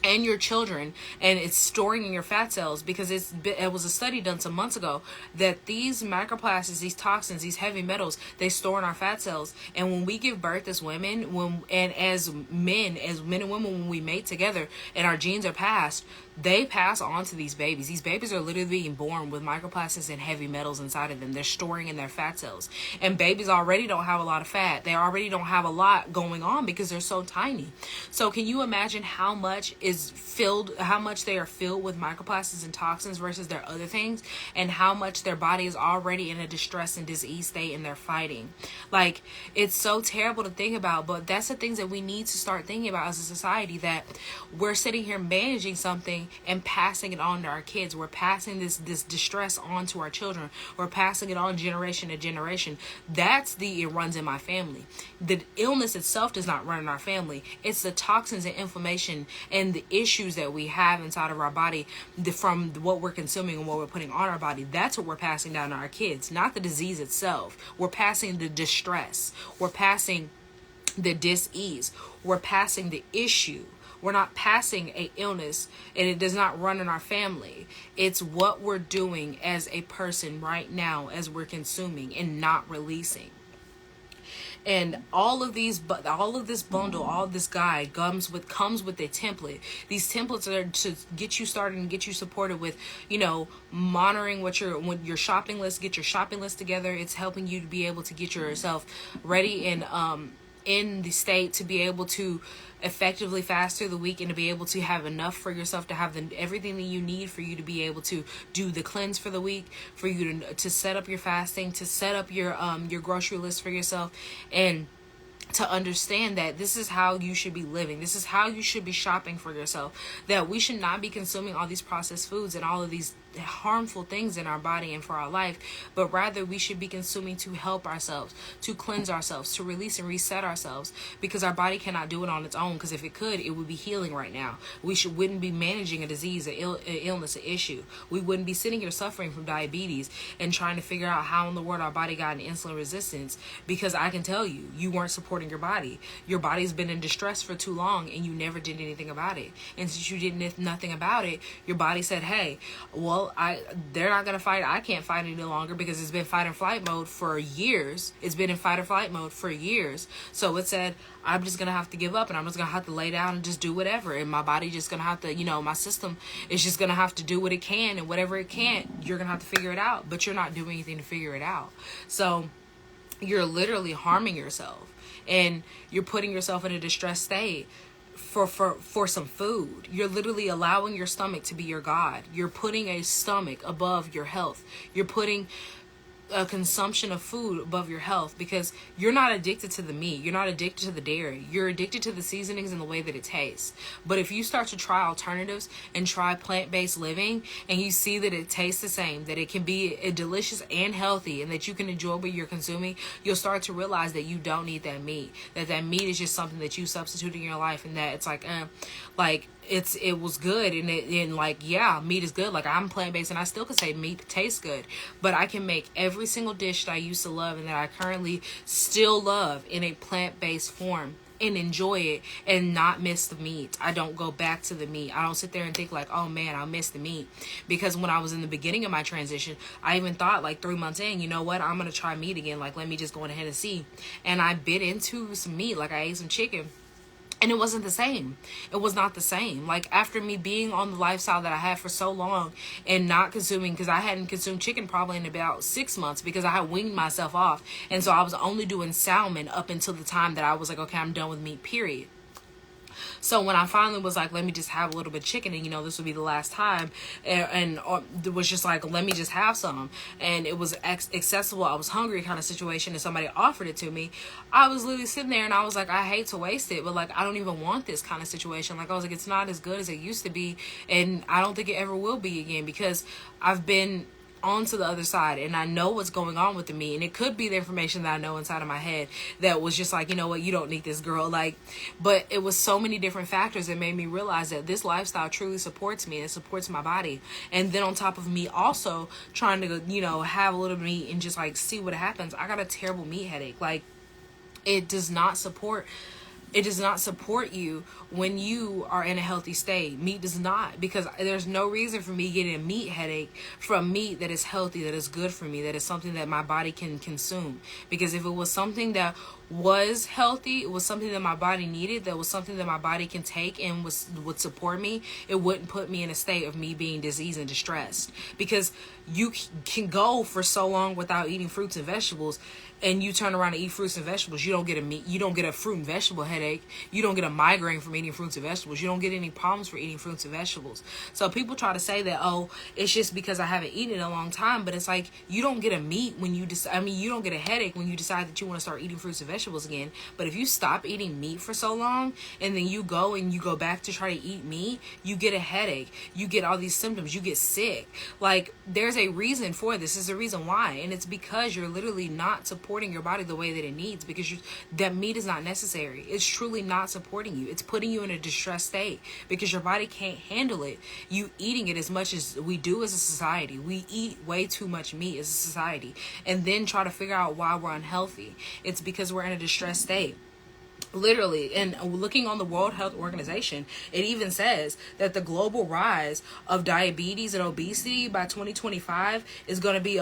and your children, and it's storing in your fat cells, because it was a study done some months ago that these microplastics, these toxins, these heavy metals, they store in our fat cells. And when we give birth as women, as men and women, when we mate together and our genes are passed, they pass on to these babies. These babies are literally being born with microplastics and heavy metals inside of them. They're storing in their fat cells. And babies already don't have a lot of fat. They already don't have a lot going on because they're so tiny. So can you imagine how much they are filled with microplastics and toxins versus their other things, and how much their body is already in a distress and disease state, and they're fighting? Like, it's so terrible to think about, but that's the things that we need to start thinking about as a society, that we're sitting here managing something consuming and passing it on to our kids. We're passing this distress on to our children. We're passing it on generation to generation. That's it runs in my family. The illness itself does not run in our family. It's the toxins and inflammation and the issues that we have inside of our body from what we're consuming and what we're putting on our body. That's what we're passing down to our kids, not the disease itself. We're passing the distress. We're passing the dis-ease. We're passing the issue. We're not passing a illness, and it does not run in our family. It's what we're doing as a person right now as we're consuming and not releasing. And all of this bundle, all this guide comes with a template. These templates are to get you started and get you supported with, monitoring when your shopping list, get your shopping list together. It's helping you to be able to get yourself ready and in the state to be able to effectively fast through the week and to be able to have enough for yourself, to have everything that you need for you to be able to do the cleanse for the week, for you to set up your fasting, to set up your grocery list for yourself, and to understand that this is how you should be living. This is how you should be shopping for yourself. That we should not be consuming all these processed foods and all of these harmful things in our body and for our life, but rather we should be consuming to help ourselves, to cleanse ourselves, to release and reset ourselves, because our body cannot do it on its own. Because if it could, it would be healing right now. We wouldn't be managing a disease, an illness, an issue. We wouldn't be sitting here suffering from diabetes and trying to figure out how in the world our body got an insulin resistance, because I can tell you weren't supporting your body. Your body's been in distress for too long and you never did anything about it. And since you did nothing about it, your body said, hey, well, they're not going to fight. I can't fight any longer because it's been fight or flight mode for years. It's been in fight or flight mode for years. So it said, I'm just going to have to give up and I'm just going to have to lay down and just do whatever. And my body just going to have to, my system is just going to have to do what it can, and whatever it can't, you're going to have to figure it out. But you're not doing anything to figure it out. So you're literally harming yourself and you're putting yourself in a distressed state for some food. You're literally allowing your stomach to be your God. You're putting a stomach above your health. You're putting a consumption of food above your health, because you're not addicted to the meat. You're not addicted to the dairy. You're addicted to the seasonings and the way that it tastes. But if you start to try alternatives and try plant-based living, and you see that it tastes the same, that it can be delicious and healthy, and that you can enjoy what you're consuming, you'll start to realize that you don't need that meat. That meat is just something that you substitute in your life, and that it's it was good, and meat is good. Like, I'm plant-based and I still can say meat tastes good, but I can make every single dish that I used to love and that I currently still love in a plant-based form and enjoy it and not miss the meat. I don't go back to the meat. I don't sit there and think like, oh man, I'll miss the meat. Because when I was in the beginning of my transition, I even thought like 3 months in, you know what, I'm going to try meat again. Like, let me just go ahead and see. And I bit into some meat. Like, I ate some chicken. And it wasn't the same. It was not the same. Like, after me being on the lifestyle that I had for so long and not consuming, because I hadn't consumed chicken probably in about 6 months because I had weaned myself off. And so I was only doing salmon up until the time that I was like, okay, I'm done with meat, period. So when I finally was like, let me just have a little bit of chicken, and this would be the last time, and it was just like, let me just have some, and it was accessible, I was hungry kind of situation, and somebody offered it to me, I was literally sitting there and I was like, I hate to waste it, but like, I don't even want this kind of situation. Like, I was like, it's not as good as it used to be, and I don't think it ever will be again, because I've been onto the other side and I know what's going on with the meat, and it could be the information that I know inside of my head that was just like, you know what, you don't need this, girl. Like, but it was so many different factors that made me realize that this lifestyle truly supports me and it supports my body. And then on top of me also trying to have a little meat and just like see what happens, I got a terrible meat headache. Like, it does not support you when you are in a healthy state. Meat does not, because there's no reason for me getting a meat headache from meat that is healthy, that is good for me, that is something that my body can consume. Because if it was something that was healthy, it was something that my body needed, that was something that my body can take and would support me, it wouldn't put me in a state of me being diseased and distressed. Because you can go for so long without eating fruits and vegetables, and you turn around and eat fruits and vegetables, you don't get a fruit and vegetable headache. You don't get a migraine from eating fruits and vegetables. You don't get any problems for eating fruits and vegetables. So people try to say that, oh, it's just because I haven't eaten in a long time, but it's like, you don't get a meat when you you don't get a headache when you decide that you want to start eating fruits and vegetables again. But if you stop eating meat for so long, and then you go back to try to eat meat, you get a headache, you get all these symptoms, you get sick. Like, there's a reason for this. There's a reason why, and it's because you're literally not supporting your body the way that it needs, because that meat is not necessary. It's truly not supporting you. It's putting you in a distressed state because your body can't handle it. You eating it as much as we do as a society. We eat way too much meat as a society, and then try to figure out why we're unhealthy. It's because we're in a distressed state. Literally, and looking on the World Health Organization, it even says that the global rise of diabetes and obesity by 2025 is going to be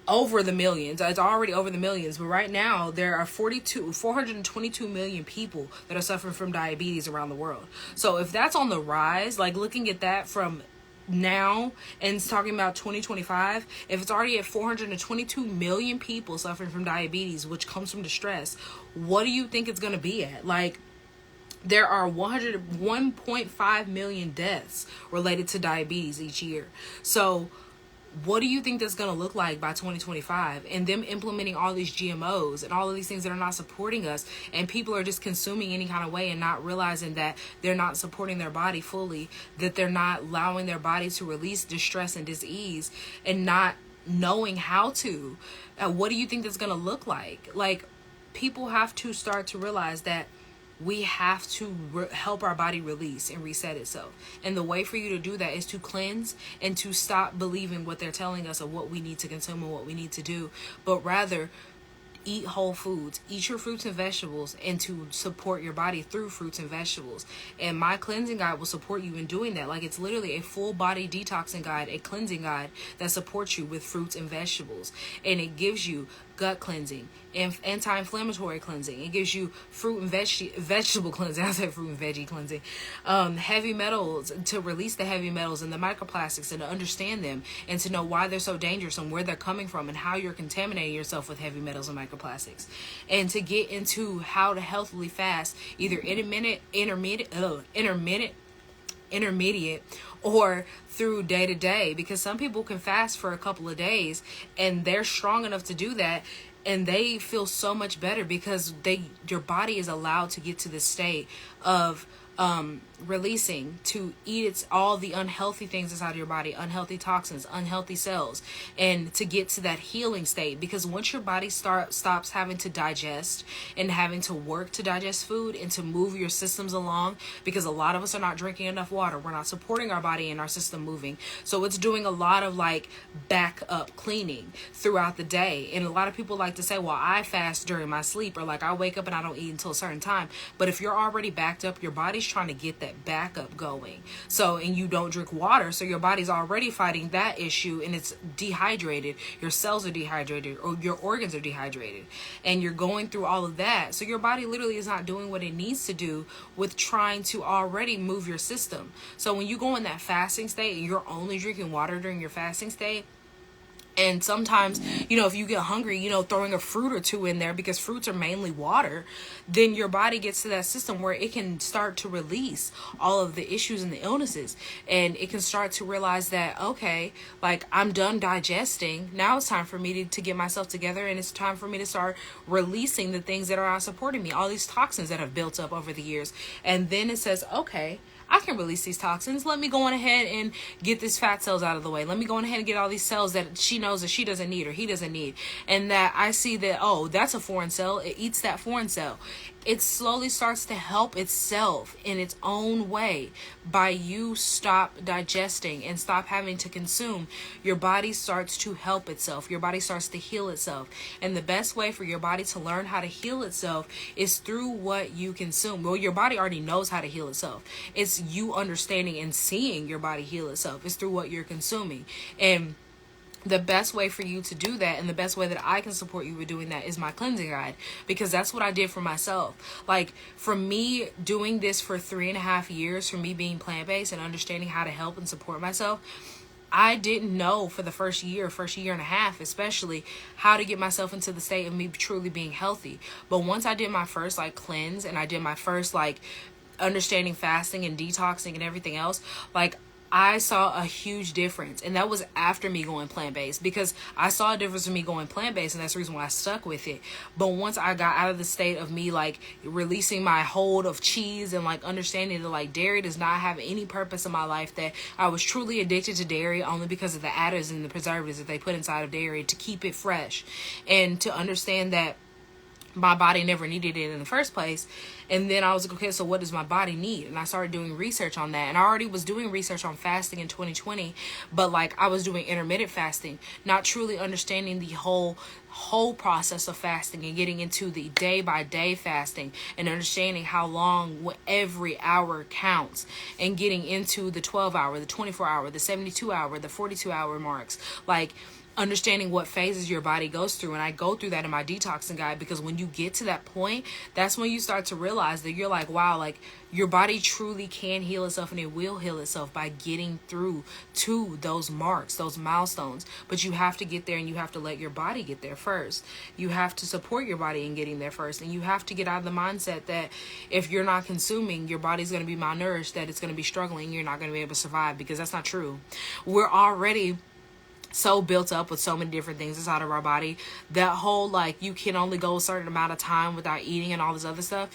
over the millions. It's already over the millions, but right now there are 422 million people that are suffering from diabetes around the world. So if that's on the rise, like looking at that from now and talking about 2025, if it's already at 422 million people suffering from diabetes, which comes from distress, what do you think it's going to be at? Like, there are 1.5 million deaths related to diabetes each year. So what do you think that's going to look like by 2025? And them implementing all these GMOs and all of these things that are not supporting us, and people are just consuming any kind of way and not realizing that they're not supporting their body fully, that they're not allowing their body to release distress and disease, and not knowing how to. What do you think that's going to look like? Like, people have to start to realize that we have to help our body release and reset itself. And the way for you to do that is to cleanse and to stop believing what they're telling us of what we need to consume and what we need to do, but rather eat whole foods, eat your fruits and vegetables, and to support your body through fruits and vegetables. And my cleansing guide will support you in doing that. Like, it's literally a full body detoxing guide, a cleansing guide that supports you with fruits and vegetables. And it gives you gut cleansing and anti-inflammatory cleansing. It gives you fruit and vegetable cleansing. I said fruit and veggie cleansing. Heavy metals, to release the heavy metals and the microplastics, and to understand them, and to know why they're so dangerous and where they're coming from, and how you're contaminating yourself with heavy metals and microplastics. And to get into how to healthily fast, either intermediate, or through day to day, because some people can fast for a couple of days and they're strong enough to do that, and they feel so much better because your body is allowed to get to this state of releasing, to eat all the unhealthy things inside your body, unhealthy toxins, unhealthy cells, and to get to that healing state. Because once your body stops having to digest and having to work to digest food and to move your systems along, because a lot of us are not drinking enough water, we're not supporting our body and our system moving, so it's doing a lot of like backup cleaning throughout the day. And a lot of people like to say, well, I fast during my sleep, or like I wake up and I don't eat until a certain time. But if you're already backed up, your body's trying to get that backup going. So, and you don't drink water, so your body's already fighting that issue, and it's dehydrated. Your cells are dehydrated, or your organs are dehydrated, and you're going through all of that. So your body literally is not doing what it needs to do with trying to already move your system. So when you go in that fasting state and you're only drinking water during your fasting state, and sometimes, if you get hungry, throwing a fruit or two in there, because fruits are mainly water, then your body gets to that system where it can start to release all of the issues and the illnesses. And it can start to realize that, okay, like, I'm done digesting. Now it's time for me to get myself together, and it's time for me to start releasing the things that are not supporting me, all these toxins that have built up over the years. And then it says, okay, I can release these toxins. Let me go on ahead and get these fat cells out of the way. Let me go on ahead and get all these cells that she knows that she doesn't need or he doesn't need. And that I see that, oh, that's a foreign cell. It eats that foreign cell. It slowly starts to help itself in its own way by you stop digesting and stop having to consume. Your body starts to help itself. Your body starts to heal itself. And the best way for your body to learn how to heal itself is through what you consume. Well, your body already knows how to heal itself. It's you understanding and seeing your body heal itself. It's through what you're consuming. And the best way for you to do that, and the best way that I can support you with doing that, is my cleansing guide, because that's what I did for myself. Like, for me doing this for 3.5 years, for me being plant-based and understanding how to help and support myself, I didn't know for the first year and a half, especially, how to get myself into the state of me truly being healthy. But once I did my first like cleanse, and I did my first like understanding fasting and detoxing and everything else, like I saw a huge difference. And that was after me going plant-based, because I saw a difference in me going plant-based, and that's the reason why I stuck with it. But once I got out of the state of me like releasing my hold of cheese, and like understanding that like dairy does not have any purpose in my life, that I was truly addicted to dairy only because of the additives and the preservatives that they put inside of dairy to keep it fresh, and to understand that my body never needed it in the first place. And then I was like, okay, so what does my body need? And I started doing research on that. And I already was doing research on fasting in 2020, but like I was doing intermittent fasting, not truly understanding the whole process of fasting, and getting into the day by day fasting, and understanding how long every hour counts, and getting into the 12-hour, the 24-hour, the 72-hour, the 42-hour marks, like understanding what phases your body goes through. And I go through that in my detoxing guide, because when you get to that point, that's when you start to realize that you're like, wow, like your body truly can heal itself, and it will heal itself by getting through to those marks, those milestones. But you have to get there, and you have to let your body get there first. You have to support your body in getting there first. And you have to get out of the mindset that if you're not consuming, your body's going to be malnourished, that it's going to be struggling, you're not going to be able to survive, because that's not true. We're already so built up with so many different things inside of our body. That whole like you can only go a certain amount of time without eating and all this other stuff.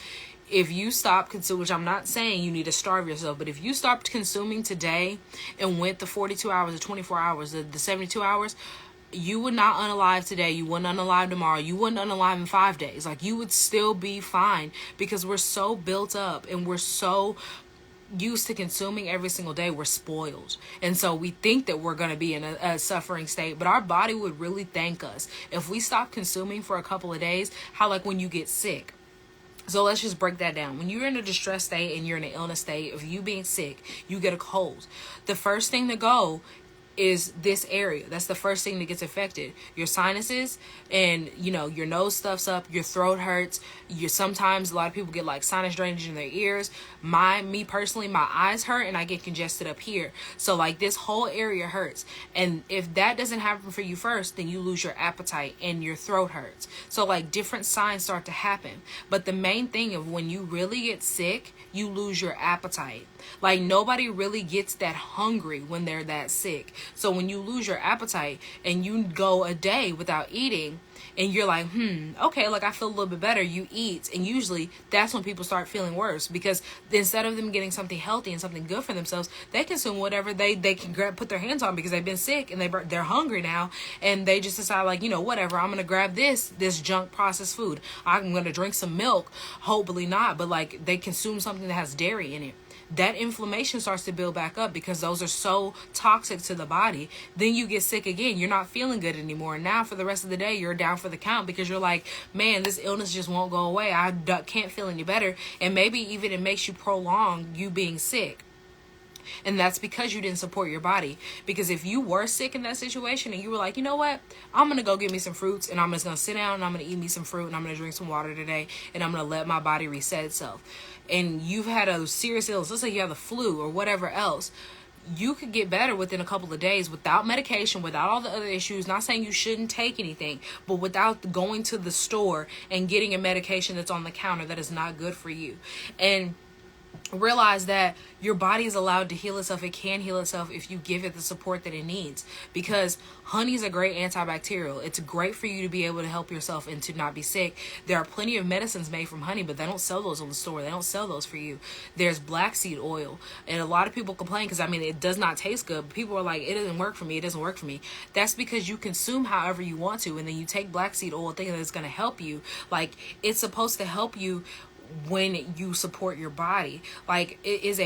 If you stop consuming, which I'm not saying you need to starve yourself, but if you stopped consuming today and went the 42 hours, the 24 hours, the 72 hours, you would not unalive today. You wouldn't unalive tomorrow. You wouldn't unalive in 5 days. Like you would still be fine, because we're so built up and we're so used to consuming every single day. We're spoiled, and so we think that we're going to be in a suffering state, but our body would really thank us if we stop consuming for a couple of days. How like when you get sick. So let's just break that down. When you're in a distress state and you're in an illness state of you being sick, you get a cold, the first thing to go is this area. That's the first thing that gets affected. Your sinuses, and your nose stuffs up, your throat hurts. Sometimes a lot of people get like sinus drainage in their ears. Me personally, my eyes hurt, and I get congested up here. So like this whole area hurts. And if that doesn't happen for you first, then you lose your appetite and your throat hurts. So like different signs start to happen. But the main thing of when you really get sick, you lose your appetite. Like nobody really gets that hungry when they're that sick. So when you lose your appetite and you go a day without eating, and you're like, okay, like I feel a little bit better, you eat, and usually that's when people start feeling worse, because instead of them getting something healthy and something good for themselves, they consume whatever they can put their hands on, because they've been sick and they're hungry now, and they just decide like, whatever, I'm gonna grab this junk processed food, I'm gonna drink some milk, hopefully not, but like they consume something that has dairy in it. That inflammation starts to build back up, because those are so toxic to the body. Then you get sick again. You're not feeling good anymore. And now for the rest of the day, you're down for the count, because you're like, man, this illness just won't go away. I can't feel any better. And maybe even it makes you prolong you being sick. And that's because you didn't support your body. Because if you were sick in that situation and you were like, you know what, I'm going to go get me some fruits, and I'm just going to sit down and I'm going to eat me some fruit, and I'm going to drink some water today, and I'm going to let my body reset itself. And you've had a serious illness, let's say you have the flu or whatever else, you could get better within a couple of days without medication, without all the other issues. Not saying you shouldn't take anything, but without going to the store and getting a medication that's on the counter that is not good for you. And realize that your body is allowed to heal itself. It can heal itself if you give it the support that it needs, because honey is a great antibacterial. It's great for you to be able to help yourself and to not be sick. There are plenty of medicines made from honey, but they don't sell those on the store. They don't sell those for you. There's black seed oil, and a lot of people complain because it does not taste good. People are like, it doesn't work for me. It doesn't work for me. That's because you consume however you want to, and then you take black seed oil thinking that it's going to help you. Like, it's supposed to help you when you support your body. Like, it is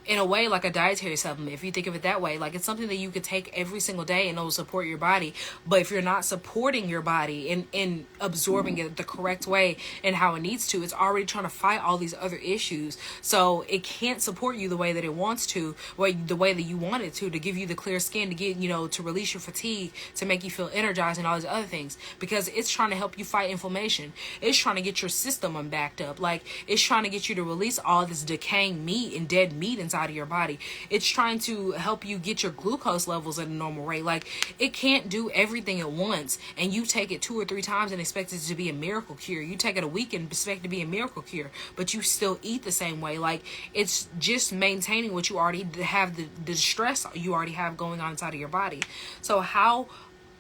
in a way like a dietary supplement, if you think of it that way. Like, it's something that you could take every single day and it'll support your body. But if you're not supporting your body and absorbing it the correct way and how it needs to, it's already trying to fight all these other issues. So it can't support you the way that it wants to, or the way that you want it to give you the clear skin, to get, to release your fatigue, to make you feel energized and all these other things, because it's trying to help you fight inflammation. It's trying to get your system unbacked up. Like, it's trying to get you to release all this decaying meat and dead meat inside inside of your body. It's trying to help you get your glucose levels at a normal rate. Like, it can't do everything at once, and you take it 2 or 3 times and expect it to be a miracle cure. You take it a week and expect it to be a miracle cure, but you still eat the same way. Like, it's just maintaining what you already have, the stress you already have going on inside of your body. So how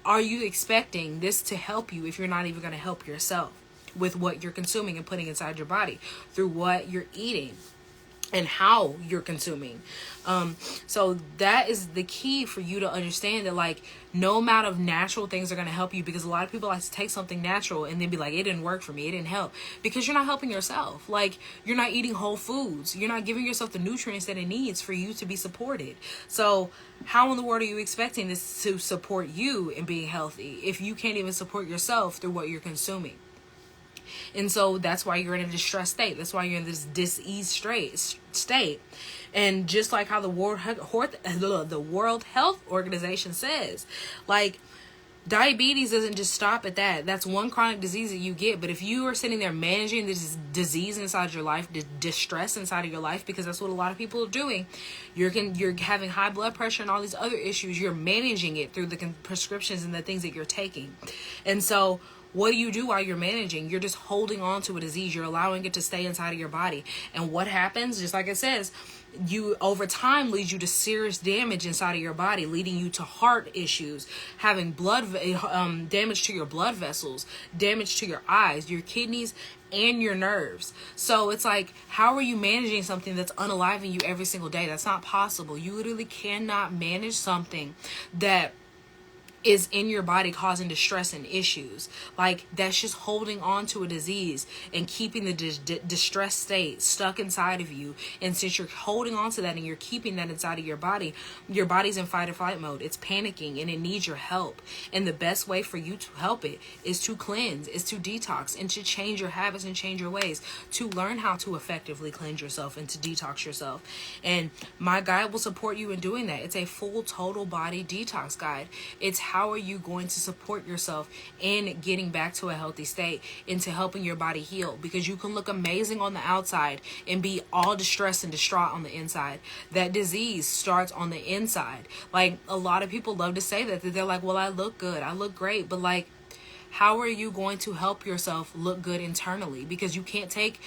are you expecting this to help you if you're not even going to help yourself with what you're consuming and putting inside your body through what you're eating and how you're consuming? So that is the key for you to understand that, like, no amount of natural things are going to help you, because a lot of people like to take something natural and then be like, it didn't work for me, it didn't help, because you're not helping yourself. Like, you're not eating whole foods. You're not giving yourself the nutrients that it needs for you to be supported. So how in the world are you expecting this to support you in being healthy if you can't even support yourself through what you're consuming? And so that's why you're in a distressed state. That's why you're in this disease state. And just like how the World Health Organization says, like, diabetes doesn't just stop at that. That's one chronic disease that you get. But if you are sitting there managing this disease inside your life, the distress inside of your life, because that's what a lot of people are doing, you're having high blood pressure and all these other issues. You're managing it through the prescriptions and the things that you're taking. And so what do you do while you're managing? You're just holding on to a disease. You're allowing it to stay inside of your body. And what happens, just like it says, you over time leads you to serious damage inside of your body, leading you to heart issues, having damage to your blood vessels, damage to your eyes, your kidneys, and your nerves. So it's like, how are you managing something that's unaliving you every single day? That's not possible. You literally cannot manage something that is in your body causing distress and issues. Like, that's just holding on to a disease and keeping the distressed state stuck inside of you. And since you're holding on to that and you're keeping that inside of your body's in fight or flight mode. It's panicking and it needs your help. And the best way for you to help it is to cleanse, is to detox, and to change your habits and change your ways, to learn how to effectively cleanse yourself and to detox yourself. And my guide will support you in doing that. It's a full total body detox guide. It's how are you going to support yourself in getting back to a healthy state, into helping your body heal, because you can look amazing on the outside and be all distressed and distraught on the inside. That disease starts on the inside. Like, a lot of people love to say that they're like, well, I look good, I look great, but like, how are you going to help yourself look good internally? Because you can't take,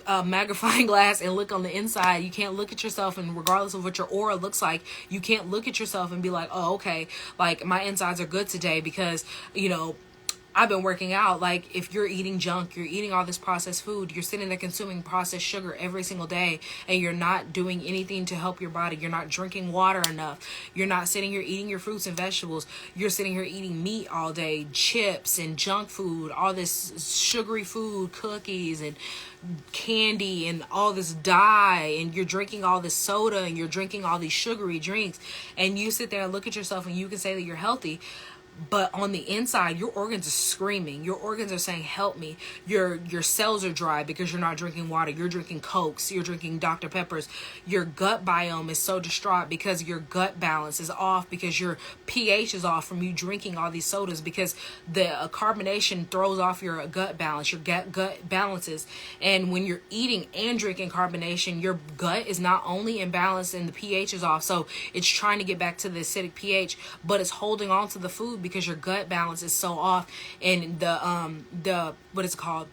a magnifying glass and look on the inside. You can't look at yourself, and regardless of what your aura looks like, you can't look at yourself and be like, oh, okay, like, my insides are good today because, I've been working out. Like, if you're eating junk, you're eating all this processed food, you're sitting there consuming processed sugar every single day, and you're not doing anything to help your body. You're not drinking water enough. You're not sitting here eating your fruits and vegetables. You're sitting here eating meat all day, chips and junk food, all this sugary food, cookies and candy and all this dye, and you're drinking all this soda and you're drinking all these sugary drinks, and you sit there and look at yourself and you can say that you're healthy. But on the inside, your organs are screaming. Your organs are saying, help me. Your cells are dry because you're not drinking water. You're drinking Cokes. You're drinking Dr. Peppers. Your gut biome is so distraught because your gut balance is off, because your pH is off from you drinking all these sodas, because the carbonation throws off your gut balance. Your gut balances. And when you're eating and drinking carbonation, your gut is not only imbalanced and the pH is off. So it's trying to get back to the acidic pH, but it's holding on to the food because your gut balance is so off, and the what is it called?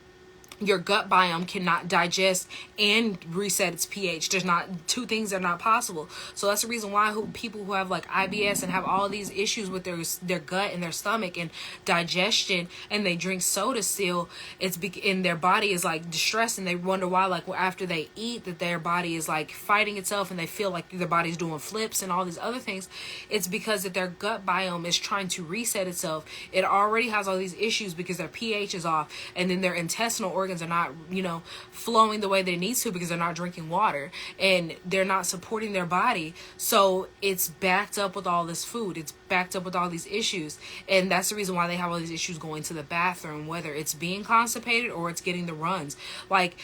Your gut biome cannot digest and reset its pH. There's not two things that are not possible. So that's the reason why people who have like IBS and have all these issues with their gut and their stomach and digestion, and they drink soda still, and their body is like distressed, and they wonder why, like, after they eat, that their body is like fighting itself and they feel like their body's doing flips and all these other things. It's because that their gut biome is trying to reset itself. It already has all these issues because their pH is off, and then their intestinal organs are not, flowing the way they need to because they're not drinking water and they're not supporting their body. So it's backed up with all this food. It's backed up with all these issues. And that's the reason why they have all these issues going to the bathroom, whether it's being constipated or it's getting the runs. Like,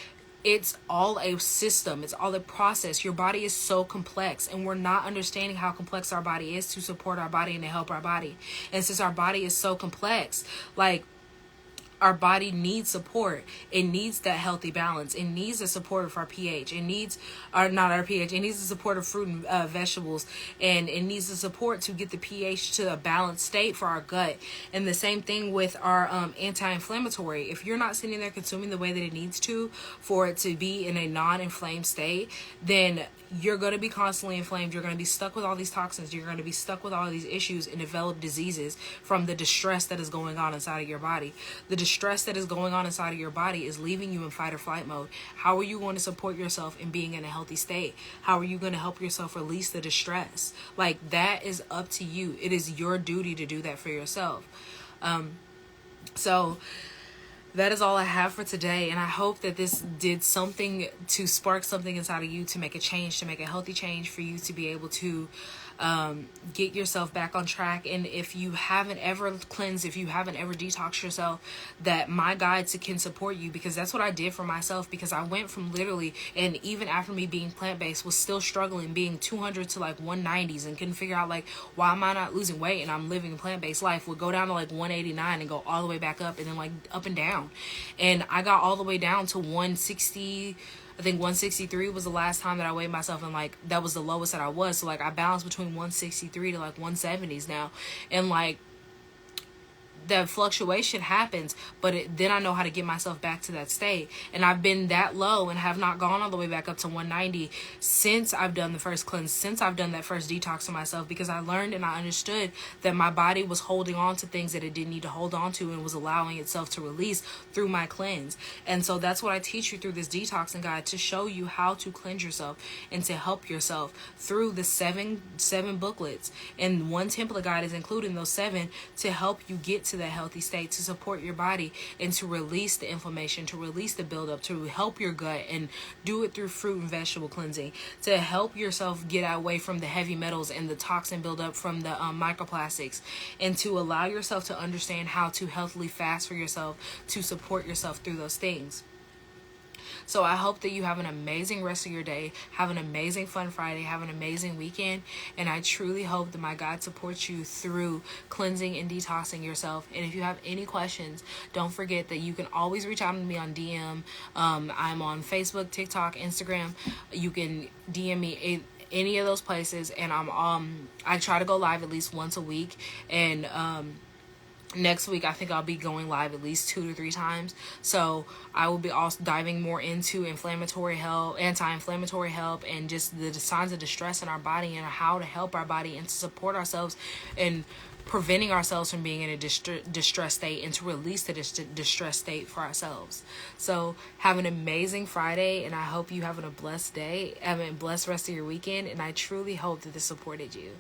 it's all a system. It's all a process. Your body is so complex, and we're not understanding how complex our body is to support our body and to help our body. And since our body is so complex, like, Our body needs support. It needs that healthy balance. It needs the support of our pH. It needs, or not our pH, it needs the support of fruit and vegetables. And it needs the support to get the pH to a balanced state for our gut. And the same thing with our anti-inflammatory. If you're not sitting there consuming the way that it needs to for it to be in a non-inflamed state, then you're going to be constantly inflamed. You're going to be stuck with all these toxins. You're going to be stuck with all these issues and develop diseases from the distress that is going on inside of your body. The distress that is going on inside of your body is leaving you in fight or flight mode. How are you going to support yourself in being in a healthy state? How are you going to help yourself release the distress? Like, that is up to you. It is your duty to do that for yourself. So that is all I have for today. And I hope that this did something to spark something inside of you to make a change, to make a healthy change for you to be able to get yourself back on track. And if you haven't ever cleansed, if you haven't ever detoxed yourself, that my guides can support you, because that's what I did for myself. Because I went from literally, and even after me being plant-based, was still struggling being 200 to like 190s and couldn't figure out like, why am I not losing weight and I'm living a plant-based life. Would go down to like 189 and go all the way back up, and then like up and down. And I got all the way down to 160. I think 163 was the last time that I weighed myself, and like that was the lowest that I was. So like I bounced between 163 to like 170s now, and like that fluctuation happens, but then I know how to get myself back to that state. And I've been that low and have not gone all the way back up to 190 since I've done the first cleanse, since I've done that first detox to myself, because I learned and I understood that my body was holding on to things that it didn't need to hold on to and was allowing itself to release through my cleanse. And so that's what I teach you through this detoxing guide, to show you how to cleanse yourself and to help yourself through the seven booklets. And one template guide is included in those 7 to help you get to that healthy state, to support your body and to release the inflammation, to release the buildup, to help your gut, and do it through fruit and vegetable cleansing, to help yourself get away from the heavy metals and the toxin buildup from the microplastics, and to allow yourself to understand how to healthily fast for yourself, to support yourself through those things. So I hope that you have an amazing rest of your day, have an amazing fun Friday, have an amazing weekend, and I truly hope that my guide supports you through cleansing and detoxing yourself. And if you have any questions, don't forget that you can always reach out to me on DM. I'm on Facebook, TikTok, Instagram. You can DM me any of those places, and I try to go live at least once a week, and next week, I think I'll be going live at least 2 to 3 times. So I will be also diving more into inflammatory health, anti-inflammatory health, and just the signs of distress in our body and how to help our body and to support ourselves and preventing ourselves from being in a distressed state, and to release the distressed state for ourselves. So have an amazing Friday, and I hope you have a blessed day, have a blessed rest of your weekend, and I truly hope that this supported you.